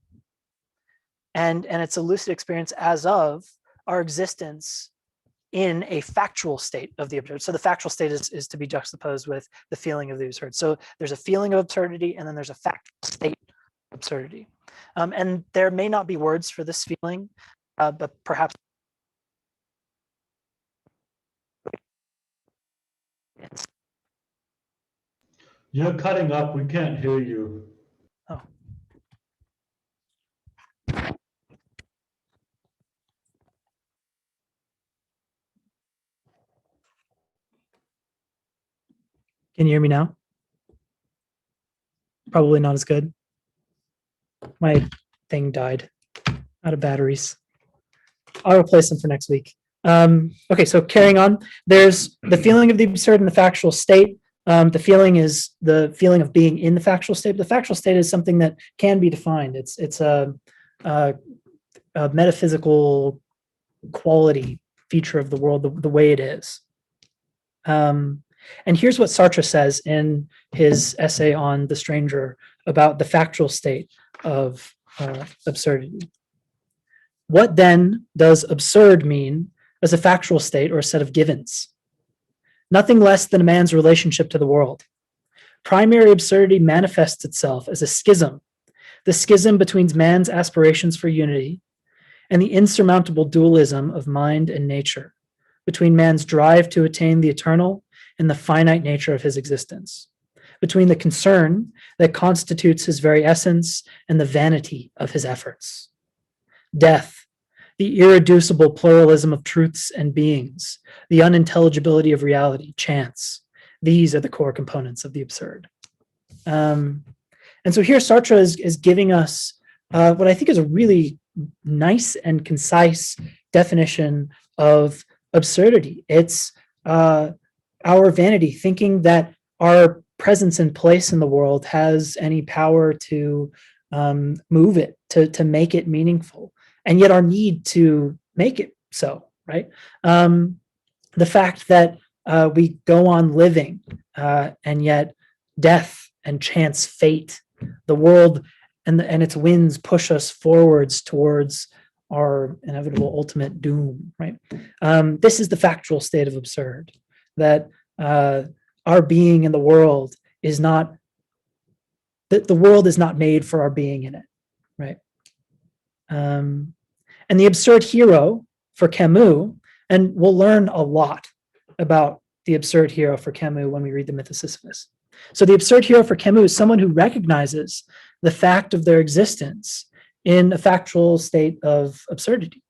it's a lucid experience as of our existence in a factual state of the absurd. So the factual state is to be juxtaposed with the feeling of the absurd. So there's a feeling of absurdity, and then there's a factual state of absurdity. And there may not be words for this feeling, but perhaps You're cutting up. We can't hear you. oh. Can you hear me now? Probably not as good. My thing died out of batteries. I'll replace them for next week. Okay, so carrying on, there's the feeling of the absurd and the factual state. The feeling is the feeling of being in the factual state. The factual state is something that can be defined. It's a metaphysical quality feature of the world, the way it is. And here's what Sartre says in his essay on The Stranger about the factual state of absurdity. What then does absurd mean as a factual state or a set of givens? Nothing less than a man's relationship to the world. Primary absurdity manifests itself as a schism, the schism between man's aspirations for unity and the insurmountable dualism of mind and nature, between man's drive to attain the eternal and the finite nature of his existence, between the concern that constitutes his very essence and the vanity of his efforts. Death, the irreducible pluralism of truths and beings, the unintelligibility of reality, chance, these are the core components of the absurd. And so here Sartre is giving us what I think is a really nice and concise definition of absurdity. It's our vanity, thinking that our presence and place in the world has any power to move it, to make it meaningful, and yet our need to make it so, right? The fact that we go on living, and yet death and chance, fate, the world and its winds push us forwards towards our inevitable ultimate doom, right? This is the factual state of absurd, that our being in the world is not, that the world is not made for our being in it, right? And the absurd hero for Camus, and we'll learn a lot about the absurd hero for Camus when we read the Myth of Sisyphus. So the absurd hero for Camus is someone who recognizes the fact of their existence in a factual state of absurdity,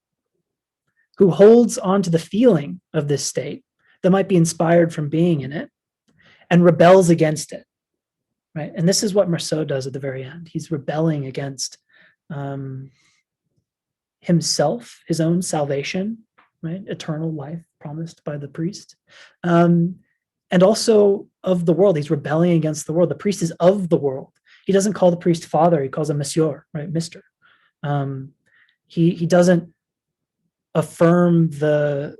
who holds on to the feeling of this state that might be inspired from being in it and rebels against it, right? And this is what Marceau does at the very end. He's rebelling against himself, his own salvation, right? Eternal life promised by the priest. And also of the world. He's rebelling against the world. The priest is of the world. He doesn't call the priest father, he calls him monsieur, right? Mister. He doesn't affirm the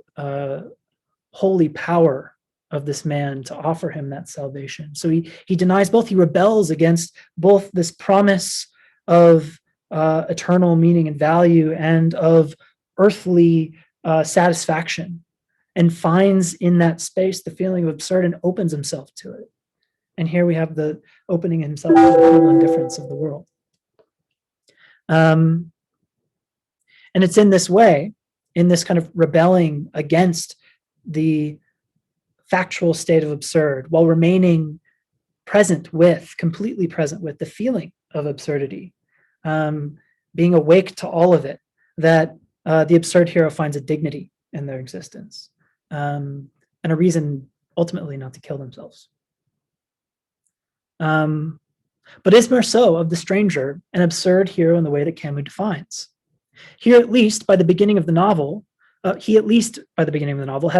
holy power of this man to offer him that salvation. So he denies both. He rebels against both this promise of eternal meaning and value and of earthly satisfaction, and finds in that space the feeling of absurd and opens himself to it. And here we have the opening himself to the total indifference of the world. And it's in this way, in this kind of rebelling against the factual state of absurd, while remaining completely present with the feeling of absurdity, being awake to all of it, that the absurd hero finds a dignity in their existence, and a reason ultimately not to kill themselves. But is Marceau of The Stranger an absurd hero in the way that Camus defines? Here, at least by the beginning of the novel, has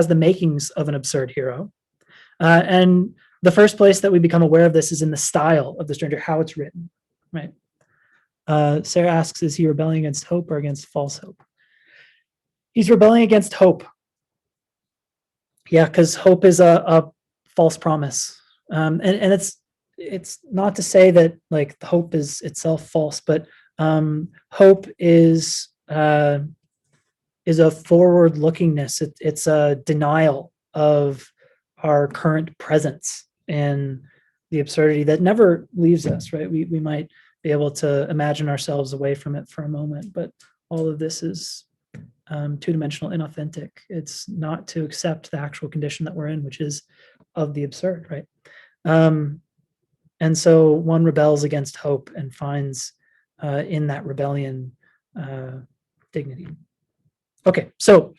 the makings of an absurd hero. And the first place that we become aware of this is in the style of The Stranger, how it's written, right? Sarah asks, is he rebelling against hope or against false hope? He's rebelling against hope. Yeah, because hope is a false promise, and it's not to say that like the hope is itself false, but hope is a forward lookingness. It's a denial of our current presence and the absurdity that never leaves us, right? We might be able to imagine ourselves away from it for a moment, but all of this is two-dimensional, inauthentic. It's not to accept the actual condition that we're in, which is of the absurd, right? And so one rebels against hope and finds in that rebellion dignity. Okay, so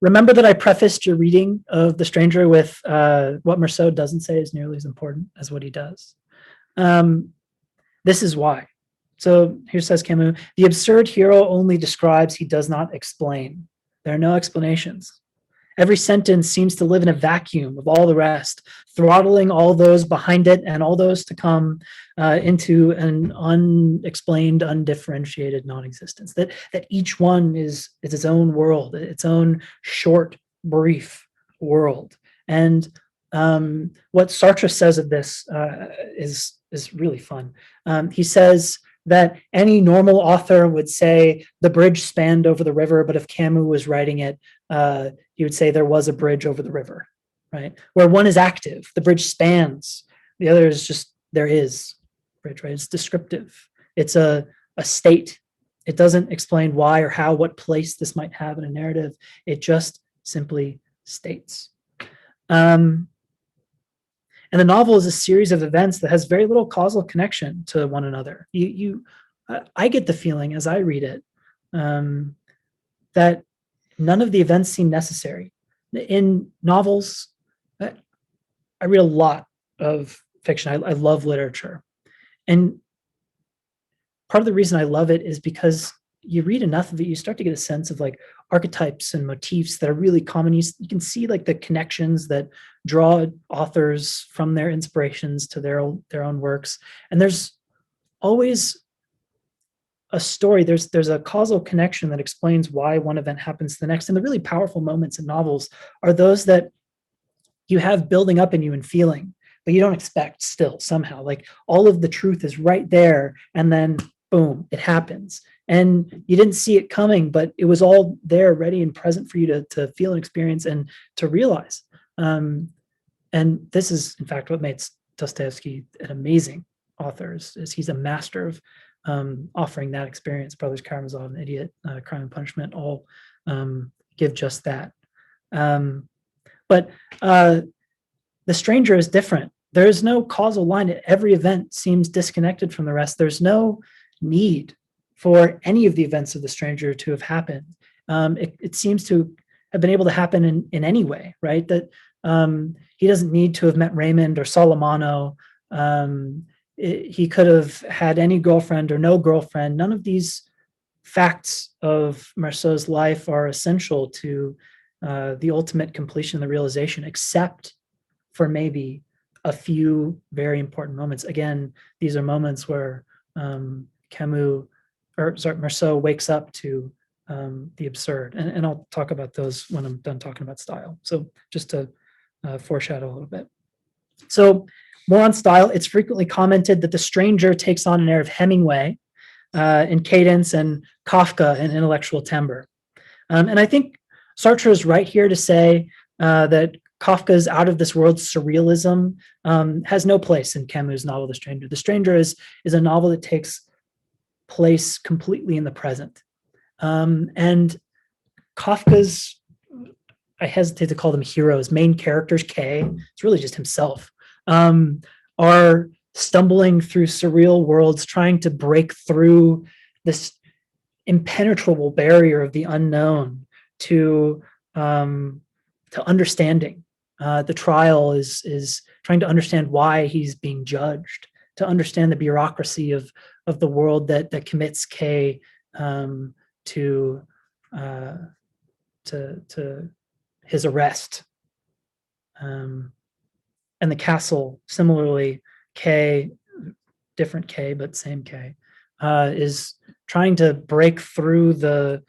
remember that I prefaced your reading of The Stranger with what Meursault doesn't say is nearly as important as what he does. This is why. So here says Camus, the absurd hero only describes, he does not explain. There are no explanations. Every sentence seems to live in a vacuum of all the rest, throttling all those behind it and all those to come into an unexplained, undifferentiated non-existence. That each one is its own world, its own short, brief world. And what Sartre says of this is really fun. He says that any normal author would say the bridge spanned over the river, but if Camus was writing it, he would say there was a bridge over the river, right? Where one is active, the bridge spans. The other is just, there is bridge, right? It's descriptive. It's a state. It doesn't explain why or how, what place this might have in a narrative. It just simply states. And the novel is a series of events that has very little causal connection to one another. I get the feeling as I read it that none of the events seem necessary. In novels, I read a lot of fiction. I love literature. And part of the reason I love it is because you read enough of it, you start to get a sense of like archetypes and motifs that are really common. You can see like the connections that draw authors from their inspirations to their own works. And there's always a story. There's a causal connection that explains why one event happens to the next. And the really powerful moments in novels are those that you have building up in you and feeling, but you don't expect still somehow. Like all of the truth is right there, and then boom, it happens. And you didn't see it coming, but it was all there, ready and present for you to feel and experience and to realize. And this is, in fact, what makes Dostoevsky an amazing author. Is he's a master of offering that experience. Brothers Karamazov and Idiot, Crime and Punishment, all give just that. But The Stranger is different. There is no causal line. Every event seems disconnected from the rest. There's no need for any of the events of The Stranger to have happened. It seems to have been able to happen in any way, right? That he doesn't need to have met Raymond or Solimano. He could have had any girlfriend or no girlfriend. None of these facts of Meursault's life are essential to the ultimate completion, the realization, except for maybe a few very important moments. Again, these are moments where Meursault wakes up to the absurd. And I'll talk about those when I'm done talking about style. So just to foreshadow a little bit. So more on style, it's frequently commented that The Stranger takes on an air of Hemingway in cadence and Kafka in intellectual timbre. And I think Sartre is right here to say that Kafka's out of this world surrealism has no place in Camus' novel, The Stranger. The Stranger is a novel that takes place completely in the present. And Kafka's, I hesitate to call them heroes, main characters, K, it's really just himself, are stumbling through surreal worlds, trying to break through this impenetrable barrier of the unknown to understanding. The trial is trying to understand why he's being judged, to understand the bureaucracy of the world that commits K to his arrest. And the castle, similarly, K, different K, but same K, is trying to break through the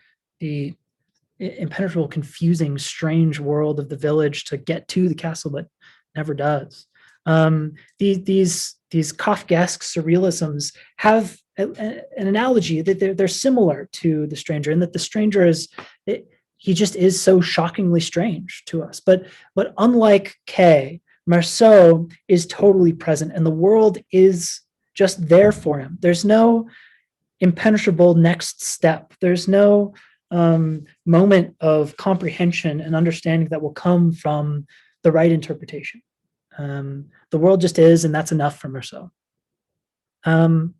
impenetrable, confusing, strange world of the village to get to the castle, but never does. These Kafkaesque surrealisms have an analogy that they're similar to the stranger, and that the stranger he just is so shockingly strange to us. But unlike Kay, Marceau is totally present, and the world is just there for him. There's no impenetrable next step. There's no moment of comprehension and understanding that will come from the right interpretation. The world just is, and that's enough for Marceau. But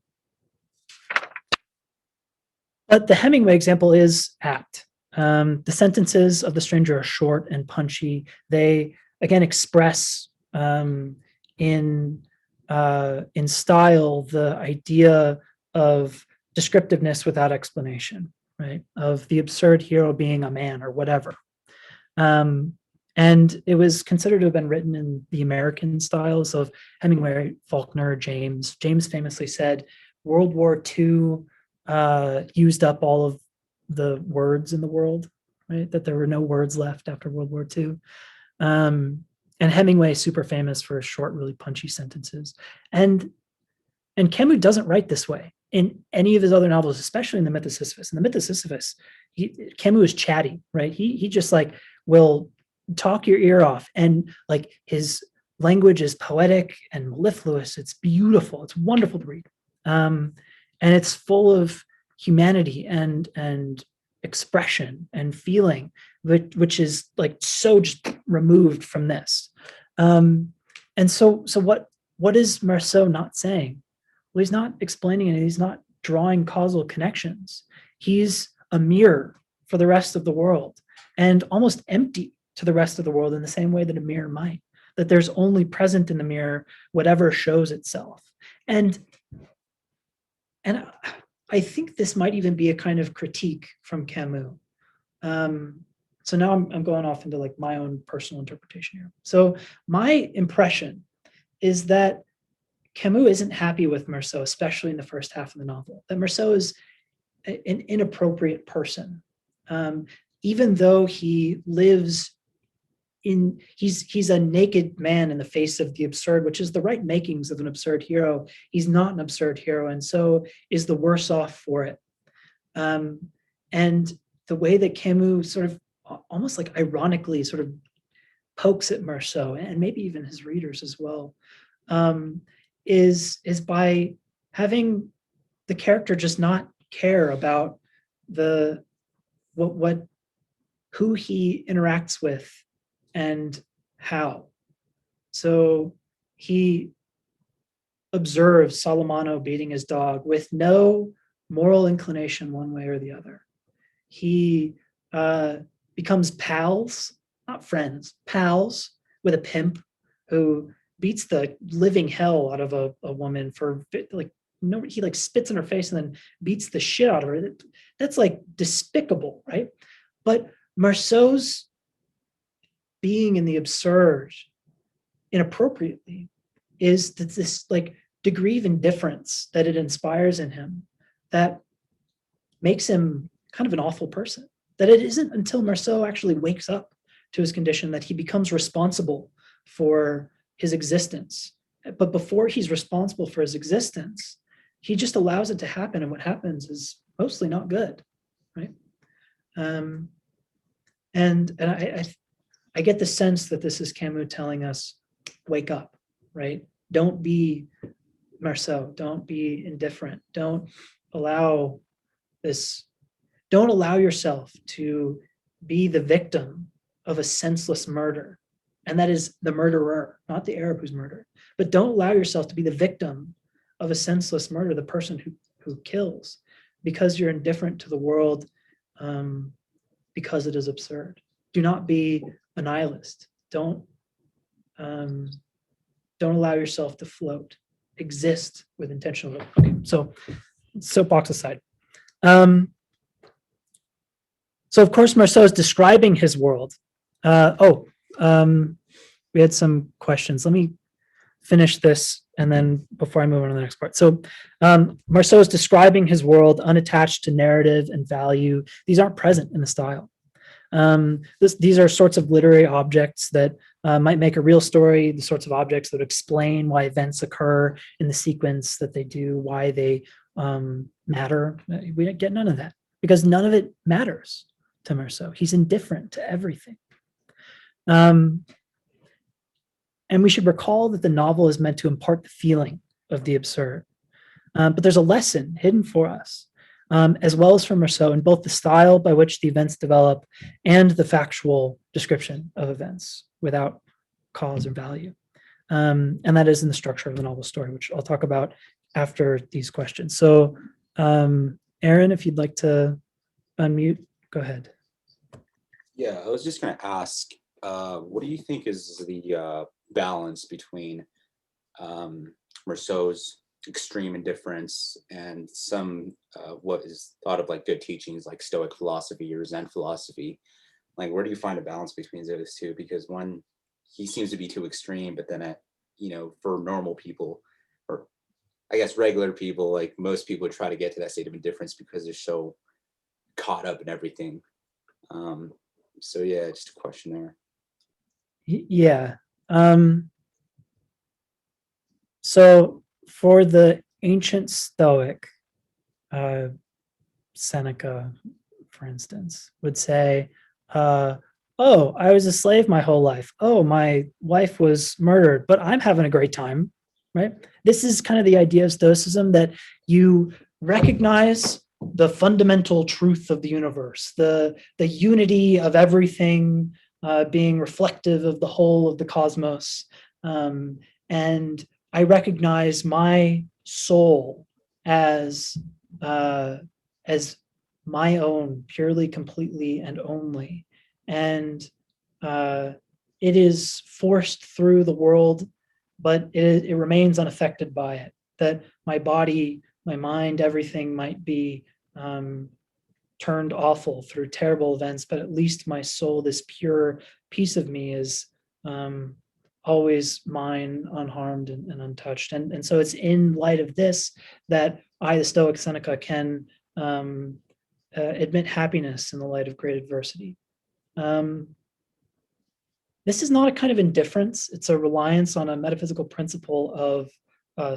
the Hemingway example is apt. The sentences of The Stranger are short and punchy. They, again, express in style the idea of descriptiveness without explanation, right? Of the absurd hero being a man or whatever. And it was considered to have been written in the American styles of Hemingway, Faulkner, James. James famously said World War II used up all of the words in the world, right? That there were no words left after World War II. And Hemingway is super famous for his short, really punchy sentences. And Camus doesn't write this way in any of his other novels, especially in The Myth of Sisyphus. In The Myth of Sisyphus, Camus is chatty, right? He just like will talk your ear off, and like his language is poetic and mellifluous. It's beautiful. It's wonderful to read, and it's full of humanity and expression and feeling, which is like so just removed from this. And so what is Marceau not saying? Well, he's not explaining it. He's not drawing causal connections. He's a mirror for the rest of the world, and almost empty to the rest of the world in the same way that a mirror might, that there's only present in the mirror whatever shows itself. And I think this might even be a kind of critique from Camus. So now I'm going off into like my own personal interpretation here. So my impression is that Camus isn't happy with Marceau, especially in the first half of the novel, that Marceau is an inappropriate person. Even though he lives he's a naked man in the face of the absurd, which is the right makings of an absurd hero. He's not an absurd hero, and so is the worse off for it. And the way that Camus sort of almost like ironically sort of pokes at Marceau, and maybe even his readers as well, is by having the character just not care about who he interacts with and how. So he observes Salamano beating his dog with no moral inclination one way or the other. He becomes pals, not friends, pals with a pimp who beats the living hell out of a woman for like, no, he like spits in her face and then beats the shit out of her. That's like despicable, right? But Marceau's being in the absurd inappropriately is that this like degree of indifference that it inspires in him that makes him kind of an awful person. That it isn't until Marceau actually wakes up to his condition that he becomes responsible for his existence. But before he's responsible for his existence, he just allows it to happen, and what happens is mostly not good, right? And I get the sense that this is Camus telling us, wake up, right? Don't be Marceau. Don't be indifferent. Don't allow yourself to be the victim of a senseless murder. And that is the murderer, not the Arab who's murdered. But don't allow yourself to be the victim of a senseless murder, the person who kills, because you're indifferent to the world, because it is absurd. Do not be a nihilist. Don't allow yourself to float. Exist with intentional. Okay, so soapbox aside. So of course Marceau is describing his world. We had some questions. Let me finish this, and then before I move on to the next part. So Marceau is describing his world unattached to narrative and value. These aren't present in the style. These are sorts of literary objects that might make a real story, the sorts of objects that explain why events occur in the sequence that they do, why they matter. We get none of that because none of it matters to Meursault. He's indifferent to everything. And we should recall that the novel is meant to impart the feeling of the absurd. But there's a lesson hidden for us, as well as for Meursault, in both the style by which the events develop and the factual description of events without cause or value. And that is in the structure of the novel story, which I'll talk about after these questions. So, Aaron, if you'd like to unmute, go ahead. Yeah, I was just going to ask, what do you think is the balance between Meursault's extreme indifference and some what is thought of like good teachings like Stoic philosophy or Zen philosophy? Like, where do you find a balance between those two? Because one, he seems to be too extreme, but then for normal people, or I guess regular people, like most people would try to get to that state of indifference because they're so caught up in everything. So yeah, just a question there. Yeah. So for the ancient Stoic, Seneca, for instance, would say, oh, I was a slave my whole life. Oh, my wife was murdered, but I'm having a great time, right? This is kind of the idea of Stoicism, that you recognize the fundamental truth of the universe, the unity of everything being reflective of the whole of the cosmos. And I recognize my soul as my own, purely, completely, and only. And it is forced through the world, but it remains unaffected by it. That my body, my mind, everything might be turned awful through terrible events, but at least my soul, this pure piece of me, is always mine, unharmed and untouched. And so it's in light of this that I, the Stoic Seneca, can admit happiness in the light of great adversity. This is not a kind of indifference. It's a reliance on a metaphysical principle of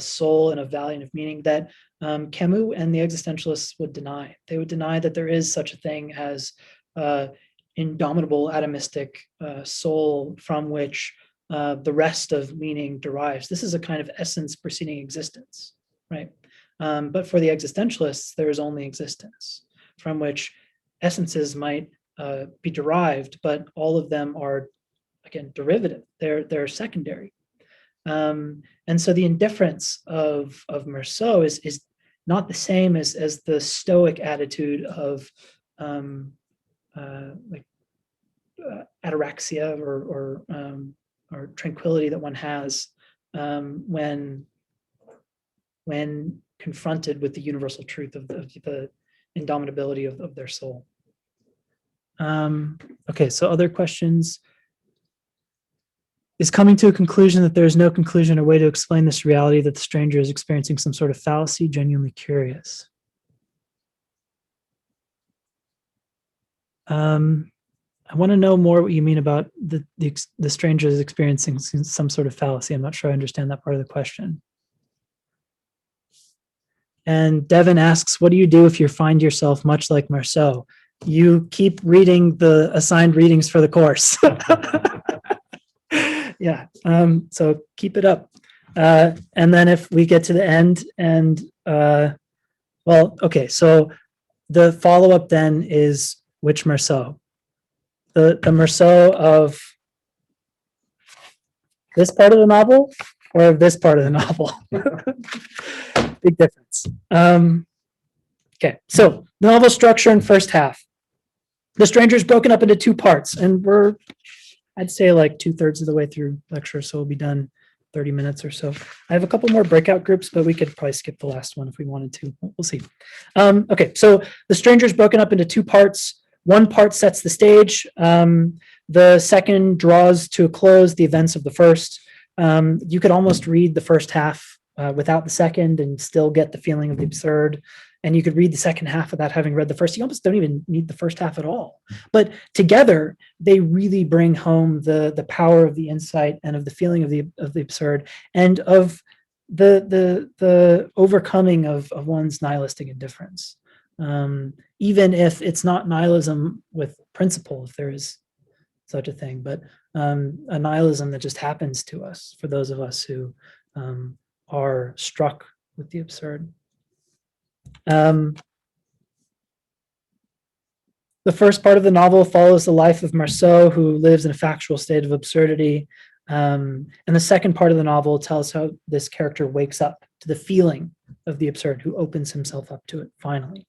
soul and of value and of meaning that Camus and the existentialists would deny. They would deny that there is such a thing as indomitable atomistic soul from which the rest of meaning derives. This is a kind of essence preceding existence, right? But for the existentialists, there is only existence from which essences might be derived, but all of them are, again, derivative. They're secondary. And so the indifference of Meursault is not the same as the Stoic attitude of ataraxia or tranquility that one has when confronted with the universal truth of the indomitability of their soul. Okay, so other questions? Is coming to a conclusion that there is no conclusion or way to explain this reality that the stranger is experiencing some sort of fallacy genuinely curious? I want to know more what you mean about the stranger is experiencing some sort of fallacy. I'm not sure I understand that part of the question. And Devin asks, what do you do if you find yourself much like Meursault? You keep reading the assigned readings for the course. Yeah, so keep it up. And then if we get to the end and, well, okay, so the follow-up then is which Meursault? The Meursault of this part of the novel or of this part of the novel? Big difference. Okay, so the novel structure in first half. The Stranger is broken up into two parts, and we're, I'd say, like 2/3 of the way through lecture, so we'll be done 30 minutes or so. I have a couple more breakout groups, but we could probably skip the last one if we wanted to. We'll see. Okay, so The Stranger is broken up into two parts. One part sets the stage. The second draws to a close the events of the first. You could almost read the first half without the second and still get the feeling of the absurd. and you could read the second half without having read the first. You almost don't even need the first half at all. But together, they really bring home the power of the insight and of the feeling of the absurd and of the overcoming of one's nihilistic indifference. Even if it's not nihilism with principle, if there is such a thing, but a nihilism that just happens to us for those of us who are struck with the absurd. The first part of the novel follows the life of Marceau, who lives in a factual state of absurdity. And the second part of the novel tells how this character wakes up to the feeling of the absurd, who opens himself up to it finally.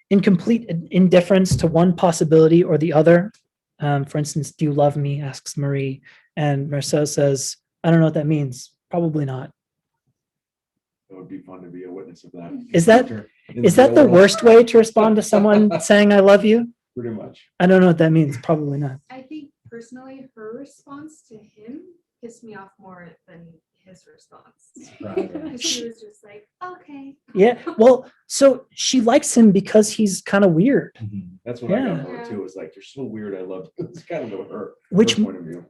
In complete indifference to one possibility or the other, for instance, do you love me, asks Marie, and Marceau says, I don't know what that means. Probably not. It would be fun to be a witness of that. Is that the worst way to respond to someone saying I love you? Pretty much. I don't know what that means. Probably not. I think personally, her response to him pissed me off more than his response. Because she was just like, okay. Yeah. Well, so she likes him because he's kind of weird, That's what I Yeah. got for it too. It's like, you're so weird. I love you. It's kind of her Which point of view.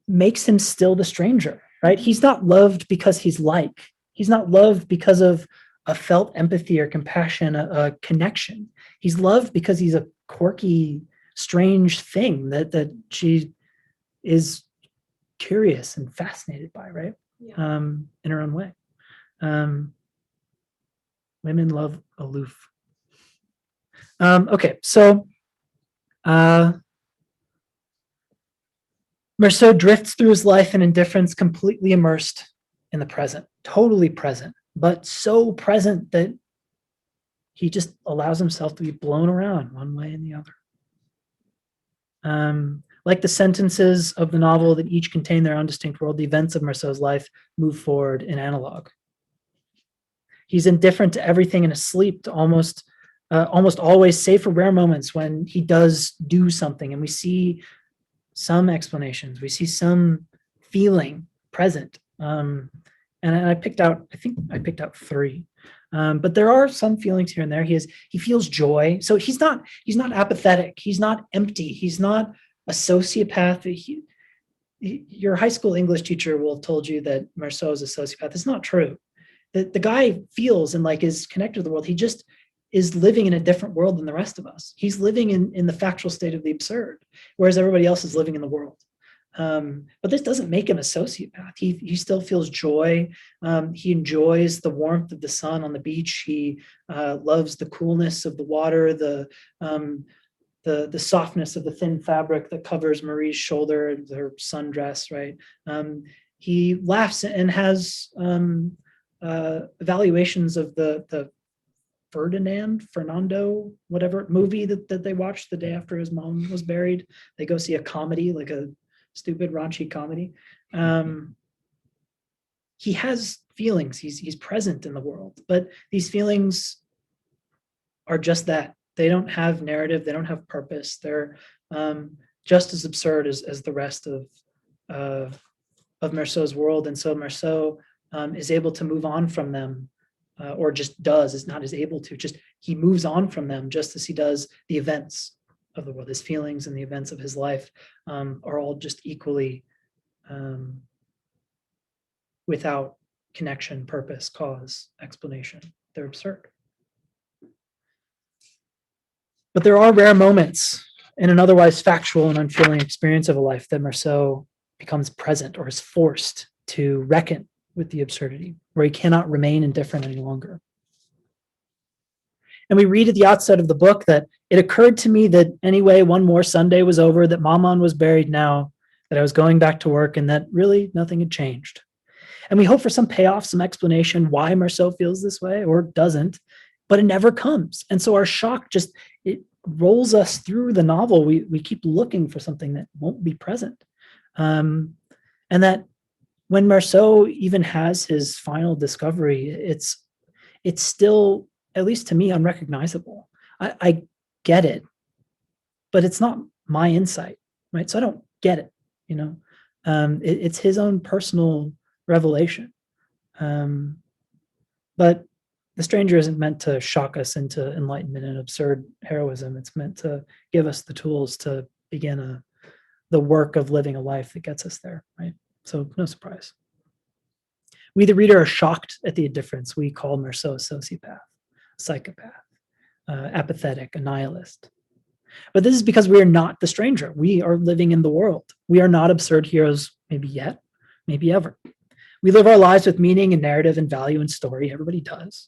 makes him still the stranger, right? He's not loved because he's like. He's not loved because of a felt empathy or compassion, a connection. He's loved because he's a quirky, strange thing that she is curious and fascinated by, right? Yeah. In her own way. Women love aloof. Okay, so Marceau drifts through his life in indifference, completely immersed in the present, totally present, but so present that he just allows himself to be blown around one way and the other. Like the sentences of the novel that each contain their own distinct world, the events of Marceau's life move forward in analog. He's indifferent to everything and asleep to almost always, save for rare moments when he does do something and we see some explanations, we see some feeling present. And I picked out 3. But there are some feelings here and there. He feels joy. So he's not apathetic. He's not empty. He's not a sociopath. Your high school English teacher will have told you that Marceau is a sociopath. It's not true. The guy feels and like is connected to the world. He just is living in a different world than the rest of us. He's living in the factual state of the absurd, whereas everybody else is living in the world. But this doesn't make him a sociopath. He still feels joy. He enjoys the warmth of the sun on the beach. He loves the coolness of the water, the softness of the thin fabric that covers Marie's shoulder, her sundress, right? He laughs and has evaluations of the Fernando, whatever movie that they watched the day after his mom was buried. They go see a comedy, like a stupid raunchy comedy. He has feelings. He's present in the world, but these feelings are just that. They don't have narrative. They don't have purpose. They're just as absurd as the rest of Marceau's world. And so Marceau is able to move on from them, or just does. Is not as able to. Just he moves on from them, just as he does the events of the world. His feelings and the events of his life are all just equally without connection, purpose, cause, explanation. They're absurd. But there are rare moments in an otherwise factual and unfeeling experience of a life that Marceau becomes present or is forced to reckon with the absurdity, where he cannot remain indifferent any longer. And we read at the outset of the book that it occurred to me that anyway, one more Sunday was over, that Maman was buried now, that I was going back to work, and that really nothing had changed. And we hope for some payoff, some explanation why Marceau feels this way or doesn't, but it never comes. And so our shock just, it rolls us through the novel. We keep looking for something that won't be present. And that when Marceau even has his final discovery, it's still, at least to me, unrecognizable. I get it, but it's not my insight, right? So I don't get it, you know? It's his own personal revelation. But The Stranger isn't meant to shock us into enlightenment and absurd heroism. It's meant to give us the tools to begin the work of living a life that gets us there, right? So no surprise. We, the reader, are shocked at the indifference we call Meursault a sociopath, a psychopath, apathetic, a nihilist. But this is because we are not the stranger. We are living in the world. We are not absurd heroes, maybe yet, maybe ever. We live our lives with meaning and narrative and value and story. Everybody does.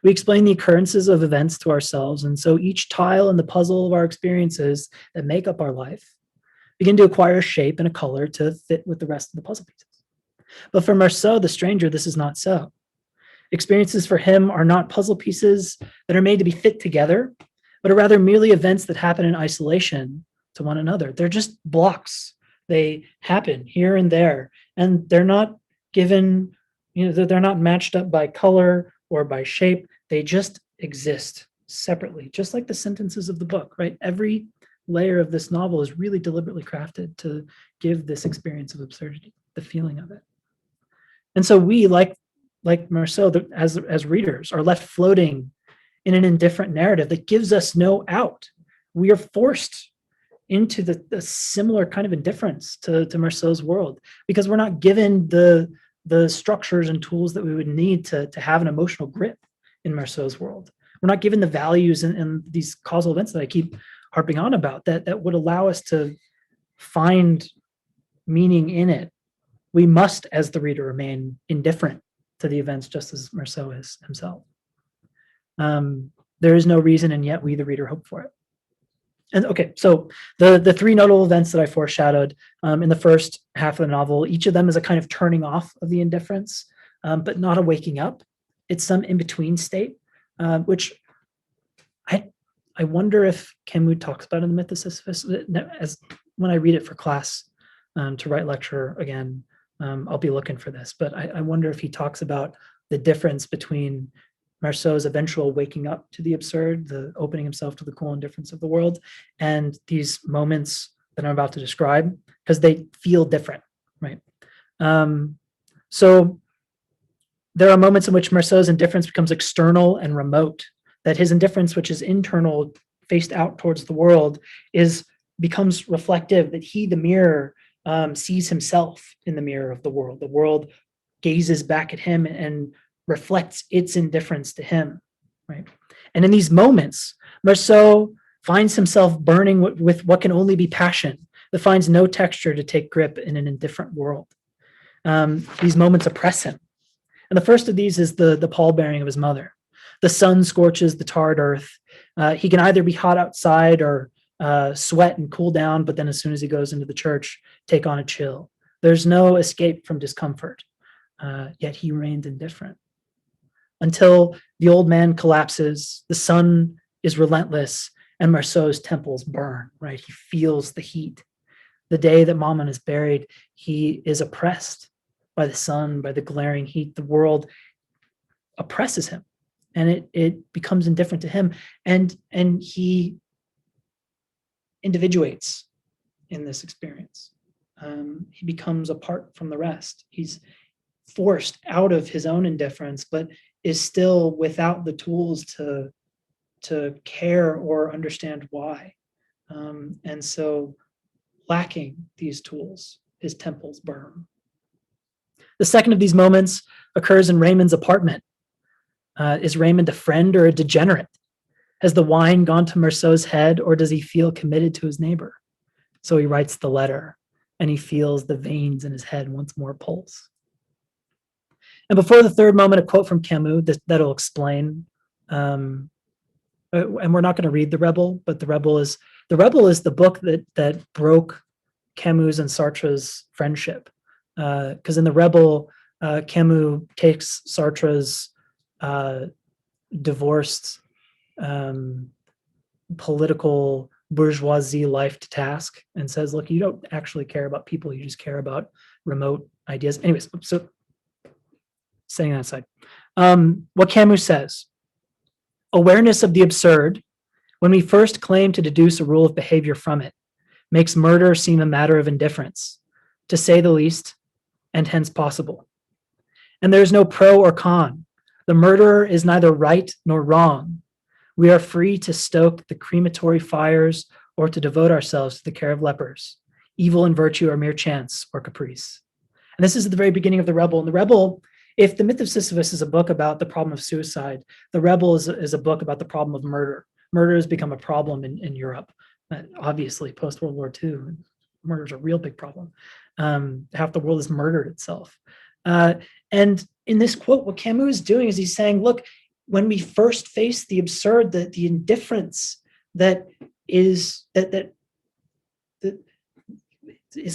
We explain the occurrences of events to ourselves, and so each tile in the puzzle of our experiences that make up our life begin to acquire a shape and a color to fit with the rest of the puzzle pieces. But for Meursault, the stranger, this is not so. Experiences for him are not puzzle pieces that are made to be fit together, but are rather merely events that happen in isolation to one another. They're just blocks. They happen here and there, and they're not given, they're not matched up by color or by shape. They just exist separately, just like the sentences of the book, right? Every layer of this novel is really deliberately crafted to give this experience of absurdity, the feeling of it. And so we, like Meursault, as readers, are left floating in an indifferent narrative that gives us no out. We are forced into the similar kind of indifference to Meursault's world because we're not given the structures and tools that we would need to have an emotional grip in Meursault's world. We're not given the values and these causal events that I keep harping on about that would allow us to find meaning in it. We must, as the reader, remain indifferent to the events just as Meursault is himself. There is no reason, and yet we, the reader, hope for it. And okay, so the three notable events that I foreshadowed in the first half of the novel, each of them is a kind of turning off of the indifference, but not a waking up. It's some in-between state, which I wonder if Camus talks about in the Myth of Sisyphus. As when I read it for class to write lecture again, I'll be looking for this, but I wonder if he talks about the difference between Meursault's eventual waking up to the absurd, the opening himself to the cool indifference of the world, and these moments that I'm about to describe, because they feel different, right? So there are moments in which Meursault's indifference becomes external and remote, that his indifference, which is internal, faced out towards the world, becomes reflective, that he, the mirror, sees himself in the mirror of the world. The world gazes back at him and reflects its indifference to him, right? And in these moments, Meursault finds himself burning with what can only be passion, that finds no texture to take grip in an indifferent world. These moments oppress him. And the first of these is the pallbearing of his mother. The sun scorches the tarred earth. He can either be hot outside or sweat and cool down, but then as soon as he goes into the church, take on a chill. There's no escape from discomfort, yet he remains indifferent. Until the old man collapses, the sun is relentless, and Meursault's temples burn, right? He feels the heat. The day that Maman is buried, he is oppressed by the sun, by the glaring heat. The world oppresses him, and it becomes indifferent to him, and he individuates in this experience. He becomes apart from the rest. He's forced out of his own indifference, but is still without the tools to care or understand why. And so, lacking these tools, his temples burn. The second of these moments occurs in Raymond's apartment. Is Raymond a friend or a degenerate? Has the wine gone to Meursault's head, or does he feel committed to his neighbor? So he writes the letter, and he feels the veins in his head once more pulse. And before the third moment, a quote from Camus that'll explain. And we're not going to read The Rebel, but The Rebel is the book that broke Camus and Sartre's friendship. Because in The Rebel, Camus takes Sartre's divorced political bourgeoisie life to task and says, look, you don't actually care about people, you just care about remote ideas. Anyways, so setting that aside, what Camus says: awareness of the absurd, when we first claim to deduce a rule of behavior from it, makes murder seem a matter of indifference, to say the least, and hence possible. And there is no pro or con, The murderer is neither right nor wrong. We are free to stoke the crematory fires or to devote ourselves to the care of lepers. Evil and virtue are mere chance or caprice. And this is at the very beginning of The Rebel. And The Rebel, if The Myth of Sisyphus is a book about the problem of suicide, The Rebel is a book about the problem of murder. Murder has become a problem in Europe, obviously, post-World War II. Murder is a real big problem. Half the world has murdered itself. And in this quote, what Camus is doing is he's saying, look, when we first face the absurd, the indifference that is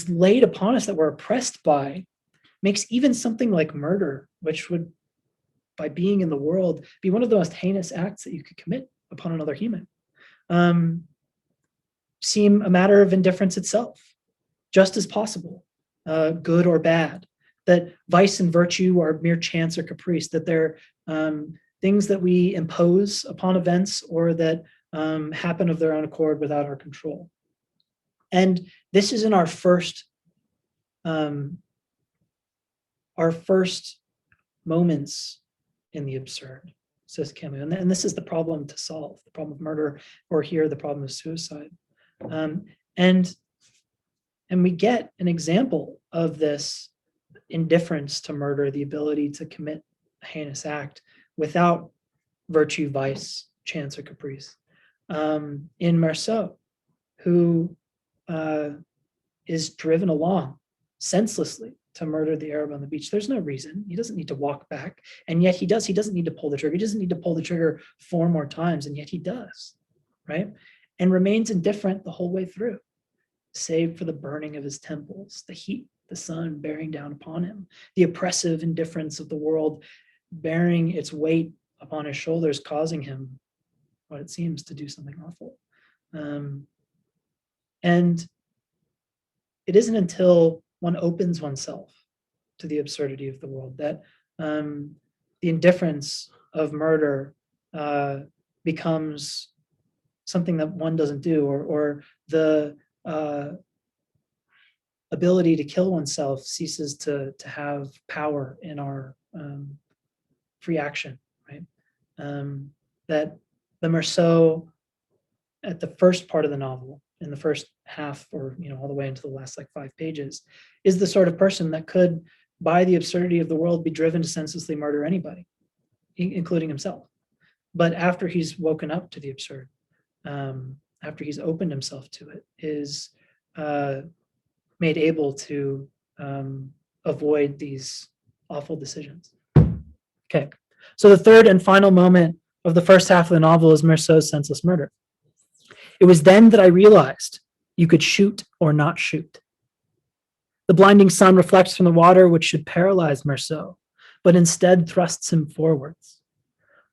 laid upon us, that we're oppressed by, makes even something like murder, which would, by being in the world, be one of the most heinous acts that you could commit upon another human, seem a matter of indifference itself, just as possible, good or bad, that vice and virtue are mere chance or caprice, that they're things that we impose upon events or that happen of their own accord without our control. And this is in our first moments in the absurd, says Camus. And this is the problem to solve, the problem of murder, or here, the problem of suicide. And we get an example of this indifference to murder, the ability to commit a heinous act without virtue, vice, chance, or caprice, in Marceau, who is driven along senselessly to murder the Arab on the beach. There's no reason. He doesn't need to walk back. And yet he does. He doesn't need to pull the trigger. He doesn't need to pull the trigger 4 more times. And yet he does, right? And remains indifferent the whole way through, save for the burning of his temples, the heat, the sun bearing down upon him, the oppressive indifference of the world bearing its weight upon his shoulders, causing him what it seems to do something awful. And it isn't until one opens oneself to the absurdity of the world that the indifference of murder becomes something that one doesn't do, or the ability to kill oneself ceases to have power in our free action, right? That the Marceau, at the first part of the novel, in the first half, or all the way into the last 5 pages, is the sort of person that could, by the absurdity of the world, be driven to senselessly murder anybody, including himself. But after he's woken up to the absurd, after he's opened himself to it, is made able to avoid these awful decisions. Okay, so the third and final moment of the first half of the novel is Marceau's senseless murder. It was then that I realized you could shoot or not shoot. The blinding sun reflects from the water, which should paralyze Marceau, but instead thrusts him forwards.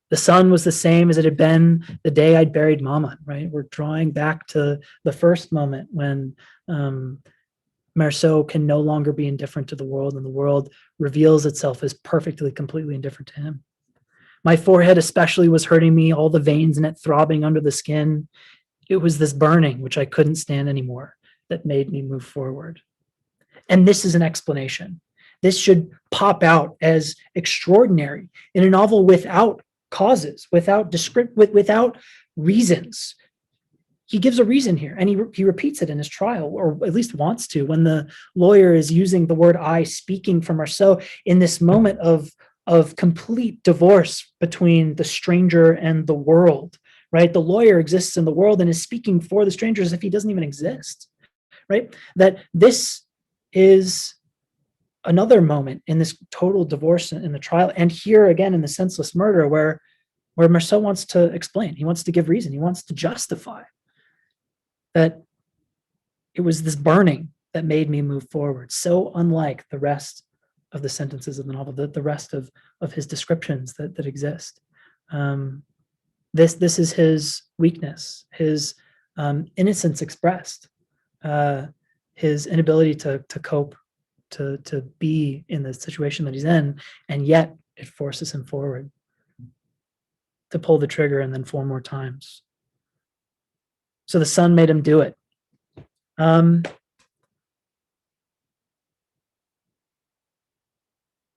The sun was the same as it had been the day I'd buried Mama, right? We're drawing back to the first moment when Marceau can no longer be indifferent to the world, and the world reveals itself as perfectly, completely indifferent to him. My forehead especially was hurting me, all the veins in it throbbing under the skin. It was this burning, which I couldn't stand anymore, that made me move forward. And this is an explanation. This should pop out as extraordinary in a novel without causes, without reasons. He gives a reason here, and he repeats it in his trial, or at least wants to, when the lawyer is using the word I, speaking for Marceau in this moment of complete divorce between the stranger and the world, right? The lawyer exists in the world and is speaking for the stranger as if he doesn't even exist, right? That this is another moment in this total divorce in the trial, and here again in the senseless murder, where Marceau wants to explain, he wants to give reason, he wants to justify that it was this burning that made me move forward, so unlike the rest of the sentences of the novel, the rest of his descriptions that exist. This is his weakness, his innocence expressed, his inability to cope, to be in the situation that he's in, and yet it forces him forward to pull the trigger, and then 4 more times. So the sun made him do it.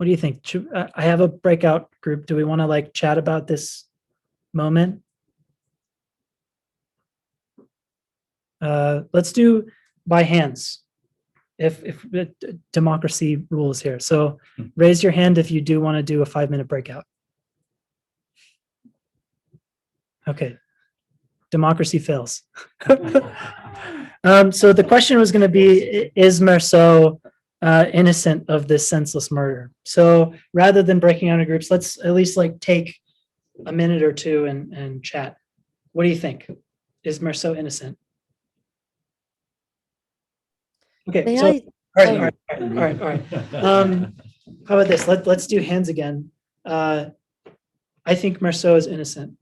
What do you think? I have a breakout group. Do we want to like chat about this moment? Let's do by hands. If democracy rules here. So raise your hand if you do want to do a 5-minute breakout. Okay. Democracy fails. So the question was going to be, is Marceau innocent of this senseless murder? So rather than breaking out into groups, let's at least like take a minute or two and chat. What do you think? Is Marceau innocent? Okay, May so I- all right. How about this? Let's do hands again. I think Marceau is innocent.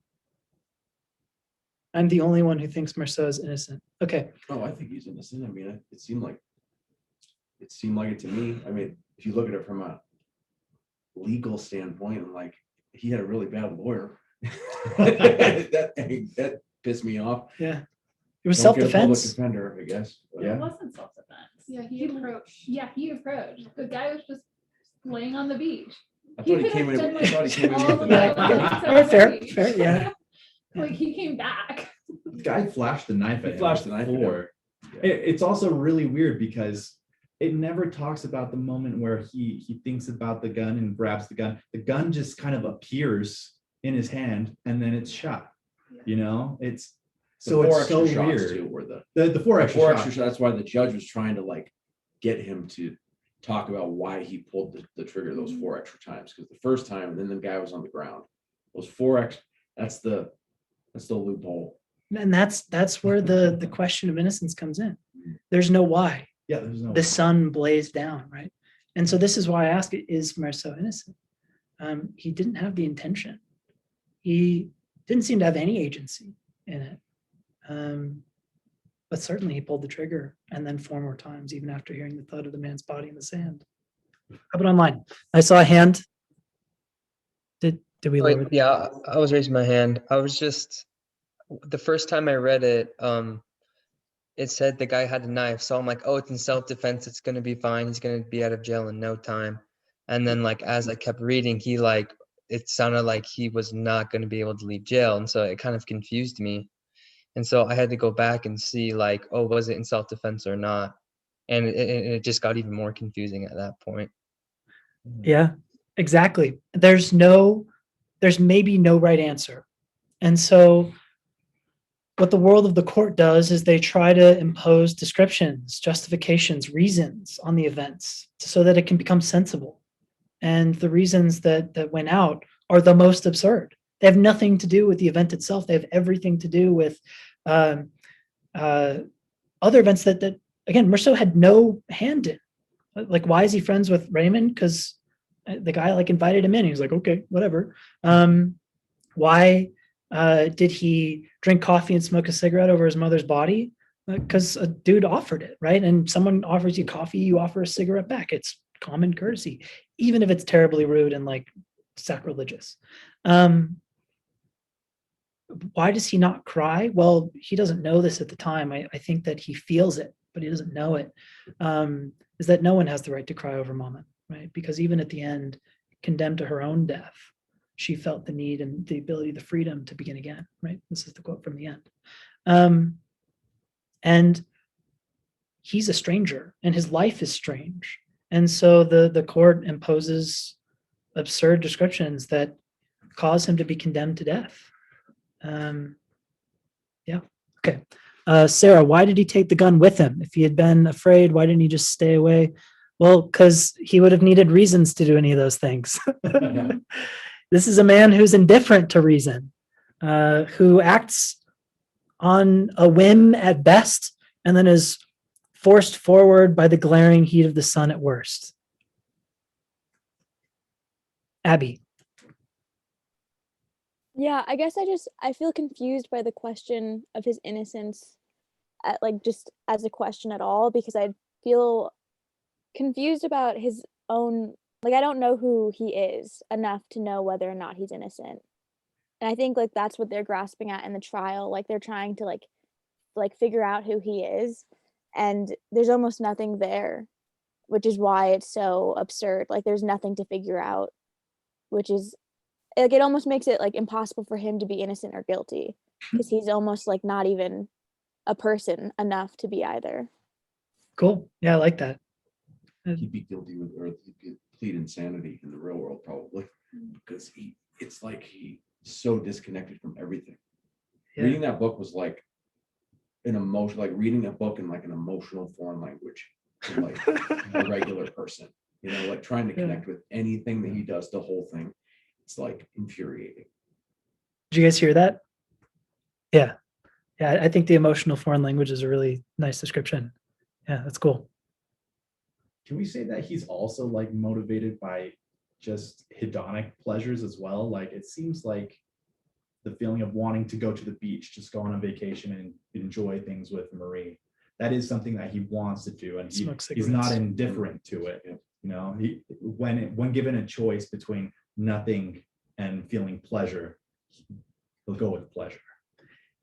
I'm the only one who thinks Marceau is innocent. Okay, Oh, I think he's innocent. I mean, it seemed like it to me. I mean, if you look at it from a legal standpoint, like he had a really bad lawyer. That pissed me off. yeah. It was Don't get a public self-defense. defender, I guess. But- It wasn't self-defense. Yeah, he approached. Yeah, he approached. The guy was just laying on the beach. I thought he came in. I thought he came in all with the the way knife. up to All right, fair, the fair, yeah. Like he came back. The guy flashed the knife He at him flashed the knife at him. before. Yeah. It's also really weird because it never talks about the moment where he thinks about the gun and grabs the gun. The gun just kind of appears in his hand and then it's shot. You know, it's So it's it's so so shots weird. too, were the The four extra four shots. extra shots. That's why the judge was trying to like get him to talk about why he pulled the trigger those 4 extra times. Because the first time, then the guy was on the ground. Those 4 extra. That's the loophole. And that's where the question of innocence comes in. There's no why. Yeah, there's no The sun blazed down, right? And so this is why I ask, is Marceau innocent? He didn't have the intention. He didn't seem to have any agency in it. But certainly he pulled the trigger and then 4 more times, even after hearing the thud of the man's body in the sand. How about online? I saw a hand. Did we lower the- Yeah, I was raising my hand. I was just, the first time I read it, it said the guy had a knife. So I'm like, oh, it's in self-defense. It's going to be fine. He's going to be out of jail in no time. And then like, as I kept reading, it sounded like he was not going to be able to leave jail. And so it kind of confused me. And so I had to go back and see like, oh, was it in self-defense or not? And it just got even more confusing at that point. Yeah, exactly. There's maybe no right answer. And so what the world of the court does is they try to impose descriptions, justifications, reasons on the events so that it can become sensible. And the reasons that went out are the most absurd. They have nothing to do with the event itself. They have everything to do with other events that again, Marceau had no hand in. Like, why is he friends with Raymond? Because the guy like invited him in. He was like, okay, whatever. Why did he drink coffee and smoke a cigarette over his mother's body? Because a dude offered it, right? And someone offers you coffee, you offer a cigarette back. It's common courtesy, even if it's terribly rude and like sacrilegious. Why does he not cry? Well, he doesn't know this at the time. I think that he feels it, but he doesn't know it. Is that no one has the right to cry over Mama, right? Because even at the end, condemned to her own death, she felt the need and the ability, the freedom to begin again, right? This is the quote from the end. And he's a stranger and his life is strange. And so the court imposes absurd descriptions that cause him to be condemned to death. Yeah, okay. Sarah, why did he take the gun with him? If he had been afraid, why didn't he just stay away? Well, because he would have needed reasons to do any of those things. This is a man who's indifferent to reason, who acts on a whim at best, and then is forced forward by the glaring heat of the sun at worst. Abby. Yeah, I guess I feel confused by the question of his innocence, just as a question at all, because I feel confused about his own, I don't know who he is enough to know whether or not he's innocent. And I think that's what they're grasping at in the trial. They're trying to figure out who he is, and there's almost nothing there. which is why it's so absurd. Like there's nothing to figure out, which is like it almost makes it like impossible for him to be innocent or guilty because he's almost like not even a person enough to be either. Cool. Yeah, I like that. He'd be guilty with, or he could plead insanity in the real world probably, because it's like he's so disconnected from everything. Yeah. Reading that book was like an emotion, like reading a book in like an emotional foreign language, to like a regular person, you know, like trying to connect with anything that he does, the whole thing. It's like infuriating. Did you guys hear that? Yeah. Yeah, I think the emotional foreign language is a really nice description. Yeah, that's cool. Can we say that he's also like motivated by just hedonic pleasures as well? Like it seems like the feeling of wanting to go to the beach, just go on a vacation and enjoy things with Marie. That is something that he wants to do, and he's not indifferent to it. You know, when given a choice between nothing and feeling pleasure, he'll go with pleasure.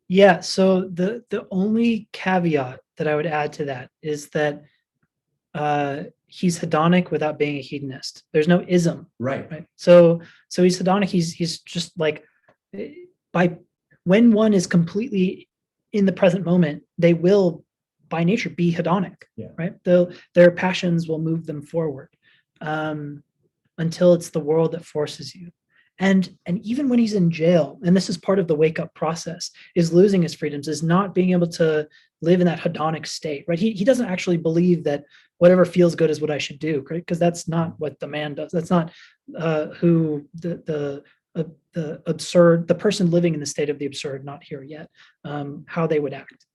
Yeah. So the only caveat that I would add to that is that he's hedonic without being a hedonist. There's no ism. Right. So he's hedonic. He's just like when one is completely in the present moment, they will by nature be hedonic. Yeah. Right. Their passions will move them forward until it's the world that forces you. And even when he's in jail, and this is part of the wake up process, is losing his freedoms, is not being able to live in that hedonic state, right? He doesn't actually believe that whatever feels good is what I should do, right? Because that's not what the man does. That's not who the person living in the state of the absurd, not here yet, how they would act.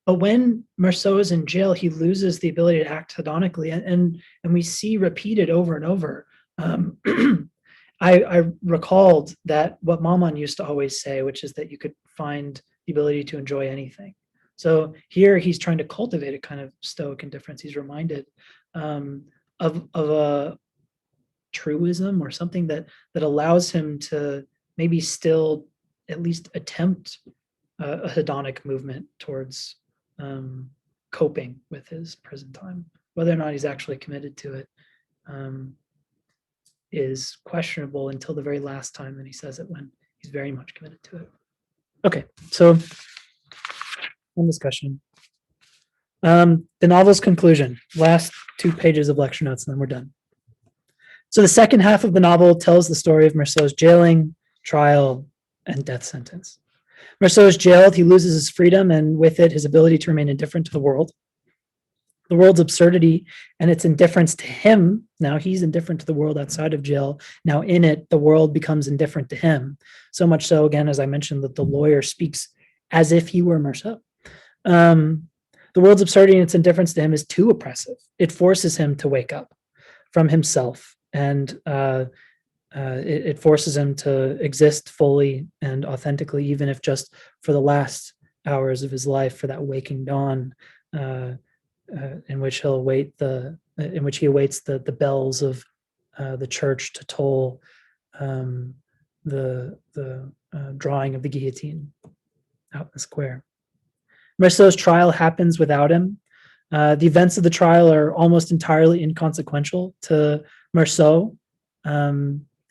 But when Marceau is in jail, he loses the ability to act hedonically, and we see repeated over and over. I recalled that what Maman used to always say, which is that you could find the ability to enjoy anything. So here he's trying to cultivate a kind of stoic indifference. He's reminded of a truism or something that allows him to maybe still at least attempt a hedonic movement towards coping with his prison time. Whether or not he's actually committed to it is questionable until the very last time that he says it, when he's very much committed to it. Okay, so one discussion. The novel's conclusion, last 2 pages of lecture notes, and then we're done. So the second half of the novel tells the story of Marceau's jailing, trial, and death sentence. Marceau is jailed, he loses his freedom, and with it, his ability to remain indifferent to the world. The world's absurdity and its indifference to him. Now he's indifferent to the world outside of jail. Now in it, the world becomes indifferent to him. So much so, again, as I mentioned, that the lawyer speaks as if he were Marceau. The world's absurdity and its indifference to him is too oppressive. It forces him to wake up from himself, and it forces him to exist fully and authentically, even if just for the last hours of his life, for that waking dawn, in which he awaits the bells of the church to toll the drawing of the guillotine out in the square. Marceau's trial happens without him. The events of the trial are almost entirely inconsequential to Marceau.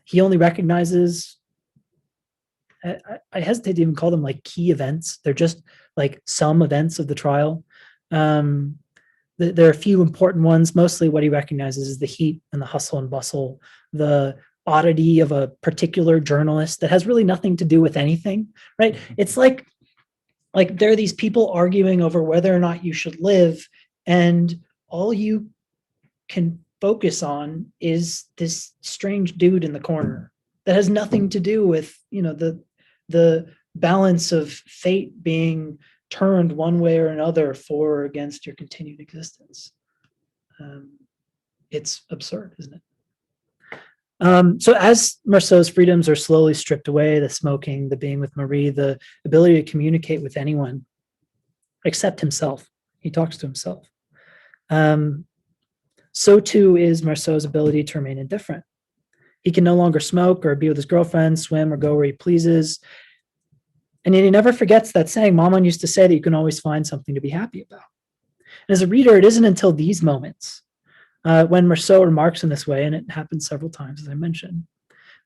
He only recognizes, I hesitate to even call them like key events. They're just like some events of the trial. There are a few important ones. Mostly what he recognizes is the heat and the hustle and bustle, the oddity of a particular journalist that has really nothing to do with anything, right? It's like there are these people arguing over whether or not you should live, and all you can focus on is this strange dude in the corner that has nothing to do with, the balance of fate being turned one way or another for or against your continued existence. It's absurd, isn't it? So as Marceau's freedoms are slowly stripped away, the smoking, the being with Marie, the ability to communicate with anyone except himself, he talks to himself. So too is Marceau's ability to remain indifferent. He can no longer smoke or be with his girlfriend, swim or go where he pleases. And he never forgets that saying Maman used to say, that you can always find something to be happy about. And as a reader, it isn't until these moments when Marceau remarks in this way, and it happens several times, as I mentioned,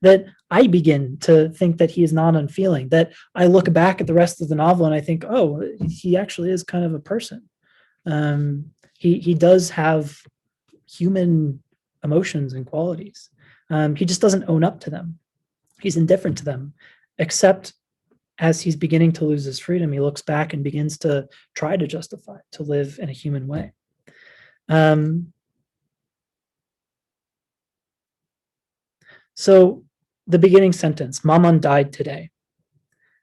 that I begin to think that he is not unfeeling, that I look back at the rest of the novel and I think, oh, he actually is kind of a person. He does have human emotions and qualities. He just doesn't own up to them. He's indifferent to them, except as he's beginning to lose his freedom, he looks back and begins to try to justify, to live in a human way. So the beginning sentence, Maman died today.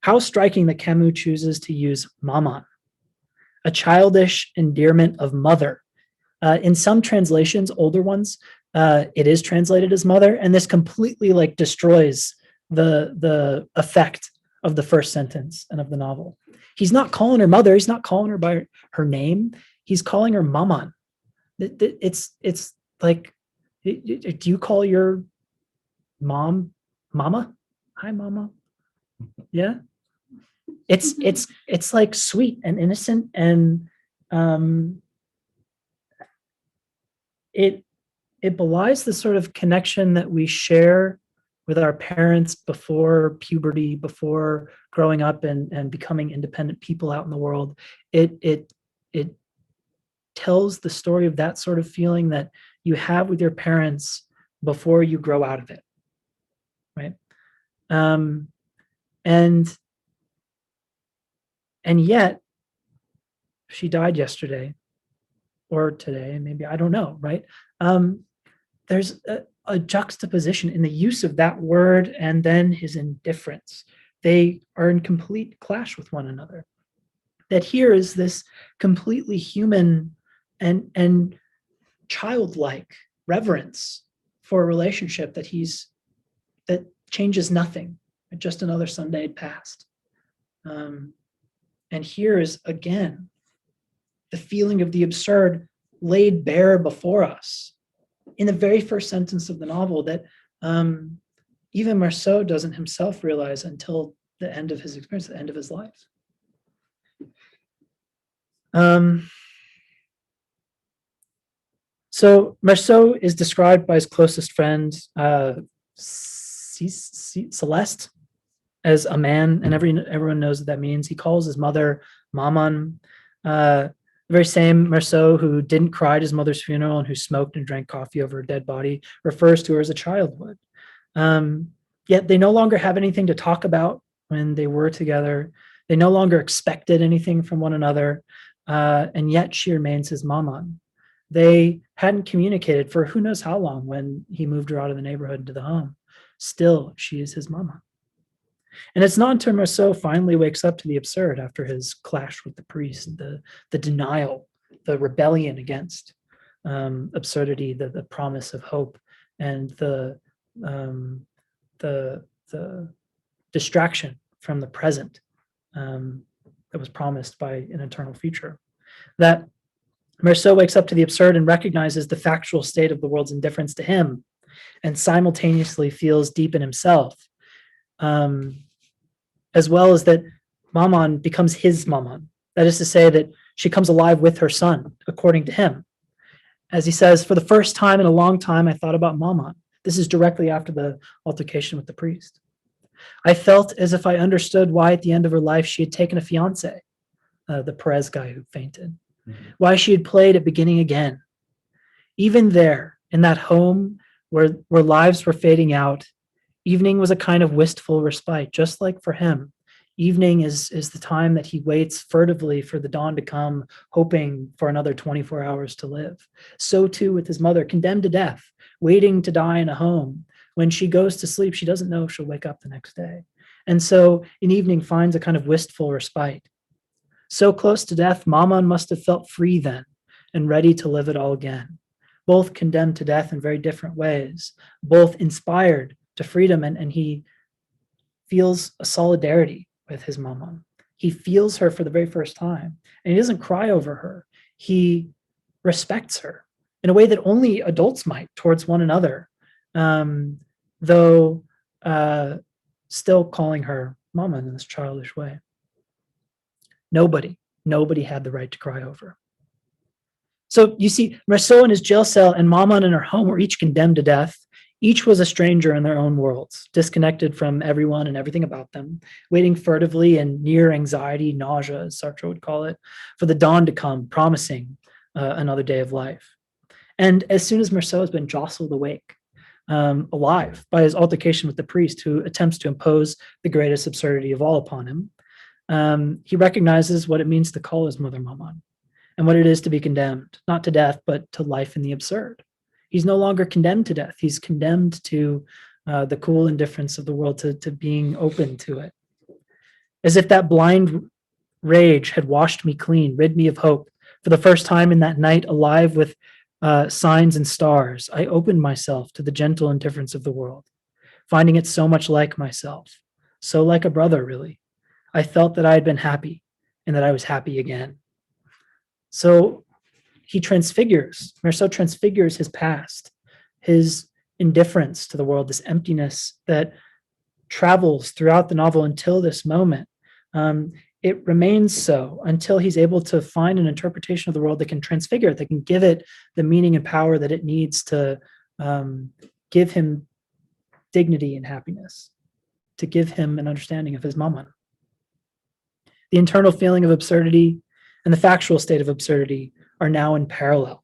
How striking that Camus chooses to use Maman, a childish endearment of mother. In some translations, older ones, it is translated as mother, and this completely like destroys the effect of the first sentence and of the novel. He's not calling her mother. He's not calling her by her name. He's calling her Maman. It's like, do you call your mom Mama? Hi, Mama. Yeah. It's like sweet and innocent, and it belies the sort of connection that we share with our parents before puberty, before growing up and becoming independent people out in the world. It tells the story of that sort of feeling that you have with your parents before you grow out of it, right? And yet she died yesterday or today, maybe, I don't know, right? There's a juxtaposition in the use of that word and then his indifference. They are in complete clash with one another. That here is this completely human and childlike reverence for a relationship that changes nothing, just another Sunday had passed. And here is again the feeling of the absurd laid bare before us in the very first sentence of the novel that even Marceau doesn't himself realize until the end of his experience, the end of his life. So Marceau is described by his closest friend, Celeste, as a man, and everyone knows what that means. He calls his mother Maman. The very same Marceau who didn't cry at his mother's funeral and who smoked and drank coffee over a dead body refers to her as a child would. Yet they no longer have anything to talk about when they were together. They no longer expected anything from one another, and yet she remains his Maman. They hadn't communicated for who knows how long when he moved her out of the neighborhood into the home. Still, she is his Maman. And it's not until Marceau finally wakes up to the absurd after his clash with the priest, the denial, the rebellion against absurdity, the promise of hope, and the distraction from the present that was promised by an eternal future. That Marceau wakes up to the absurd and recognizes the factual state of the world's indifference to him, and simultaneously feels deep in himself, as well as that Maman becomes his Maman. That is to say that she comes alive with her son, according to him. As he says, for the first time in a long time, I thought about Maman. This is directly after the altercation with the priest. I felt as if I understood why at the end of her life she had taken a fiance, the Perez guy who fainted, why she had played at beginning again. Even there, in that home where lives were fading out, evening was a kind of wistful respite, just like for him. Evening is the time that he waits furtively for the dawn to come, hoping for another 24 hours to live. So too with his mother, condemned to death, waiting to die in a home. When she goes to sleep, she doesn't know if she'll wake up the next day. And so an evening finds a kind of wistful respite. So close to death, Maman must have felt free then and ready to live it all again. Both condemned to death in very different ways, both inspired to freedom, and he feels a solidarity with his Maman. He feels her for the very first time, and he doesn't cry over her. He respects her in a way that only adults might towards one another, though still calling her Maman in this childish way. Nobody had the right to cry over. So you see, Marceau in his jail cell and Maman in her home were each condemned to death. Each was a stranger in their own worlds, disconnected from everyone and everything about them, waiting furtively in near anxiety, nausea, as Sartre would call it, for the dawn to come, promising another day of life. And as soon as Marceau has been jostled awake, alive by his altercation with the priest who attempts to impose the greatest absurdity of all upon him, he recognizes what it means to call his mother Maman and what it is to be condemned, not to death, but to life in the absurd. He's no longer condemned to death. He's condemned to the cool indifference of the world, to being open to it. As if that blind rage had washed me clean, rid me of hope. For the first time in that night, alive with signs and stars, I opened myself to the gentle indifference of the world, finding it so much like myself, so like a brother, really. I felt that I had been happy and that I was happy again. So he transfigures, Marceau transfigures his past, his indifference to the world, this emptiness that travels throughout the novel until this moment. It remains so until he's able to find an interpretation of the world that can transfigure it, that can give it the meaning and power that it needs to give him dignity and happiness, to give him an understanding of his Maman. The internal feeling of absurdity and the factual state of absurdity are now in parallel,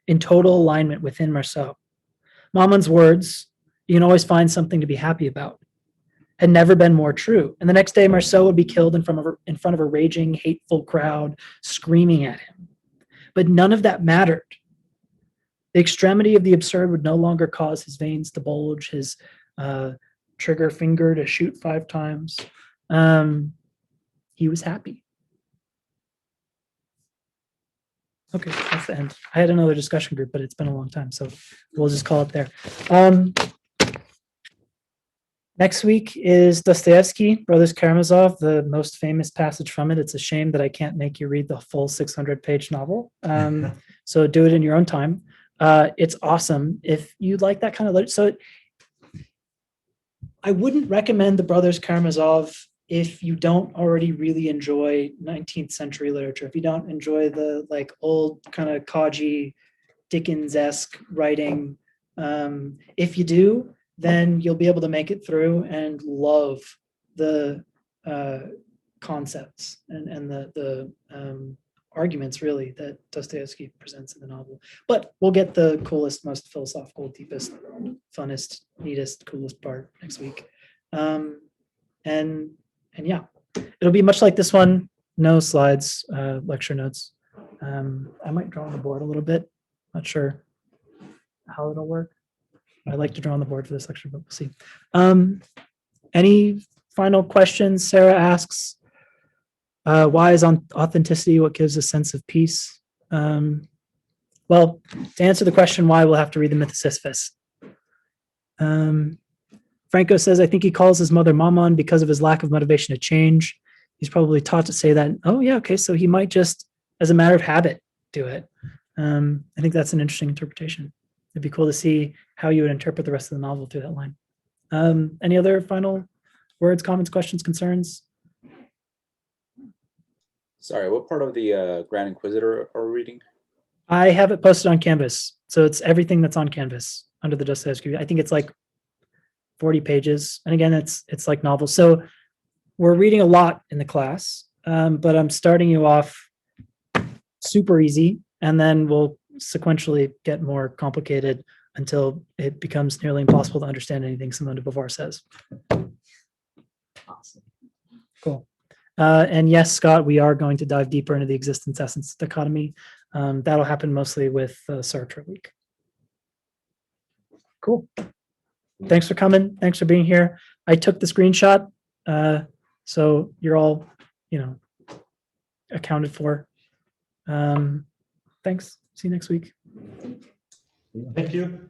in total alignment within Marceau. Maman's words, "You can always find something to be happy about," had never been more true. And the next day, Marceau would be killed in front of a raging, hateful crowd screaming at him. But none of that mattered. The extremity of the absurd would no longer cause his veins to bulge, his trigger finger to shoot 5 times. He was happy. Okay, that's the end. I had another discussion group, but it's been a long time, so we'll just call it there. Next week is Dostoevsky, Brothers Karamazov, the most famous passage from it. It's a shame that I can't make you read the full 600-page novel. So do it in your own time. It's awesome. If you like that kind of literature. So I wouldn't recommend the Brothers Karamazov if you don't already really enjoy 19th century literature, if you don't enjoy the like old kind of Kaji Dickens-esque writing. If you do, then you'll be able to make it through and love the concepts and the arguments really that Dostoevsky presents in the novel. But we'll get the coolest, most philosophical, deepest, funnest, neatest, coolest part next week. And yeah, it'll be much like this one. No slides, lecture notes. I might draw on the board a little bit. Not sure how it'll work. I like to draw on the board for this lecture, but we'll see. Any final questions? Sarah asks, why is authenticity what gives a sense of peace? Well, to answer the question why, we'll have to read the Myth of Sisyphus. Franco says, I think he calls his mother Maman because of his lack of motivation to change. He's probably taught to say that. Oh yeah, okay, so he might just, as a matter of habit, do it. I think that's an interesting interpretation. It'd be cool to see how you would interpret the rest of the novel through that line. Any other final words, comments, questions, concerns? Sorry, what part of the Grand Inquisitor are we reading? I have it posted on Canvas. So it's everything that's on Canvas under the Dostoevsky. I think it's like 40 pages. And again, it's like novels. So we're reading a lot in the class, but I'm starting you off super easy, and then we'll sequentially get more complicated until it becomes nearly impossible to understand anything Simone de Beauvoir says. Awesome. Cool. And yes, Scott, we are going to dive deeper into the existence essence dichotomy. That'll happen mostly with Sartre week. Cool. Thanks for coming. Thanks for being here. I took the screenshot, so you're all, accounted for. Thanks. See you next week. Thank you.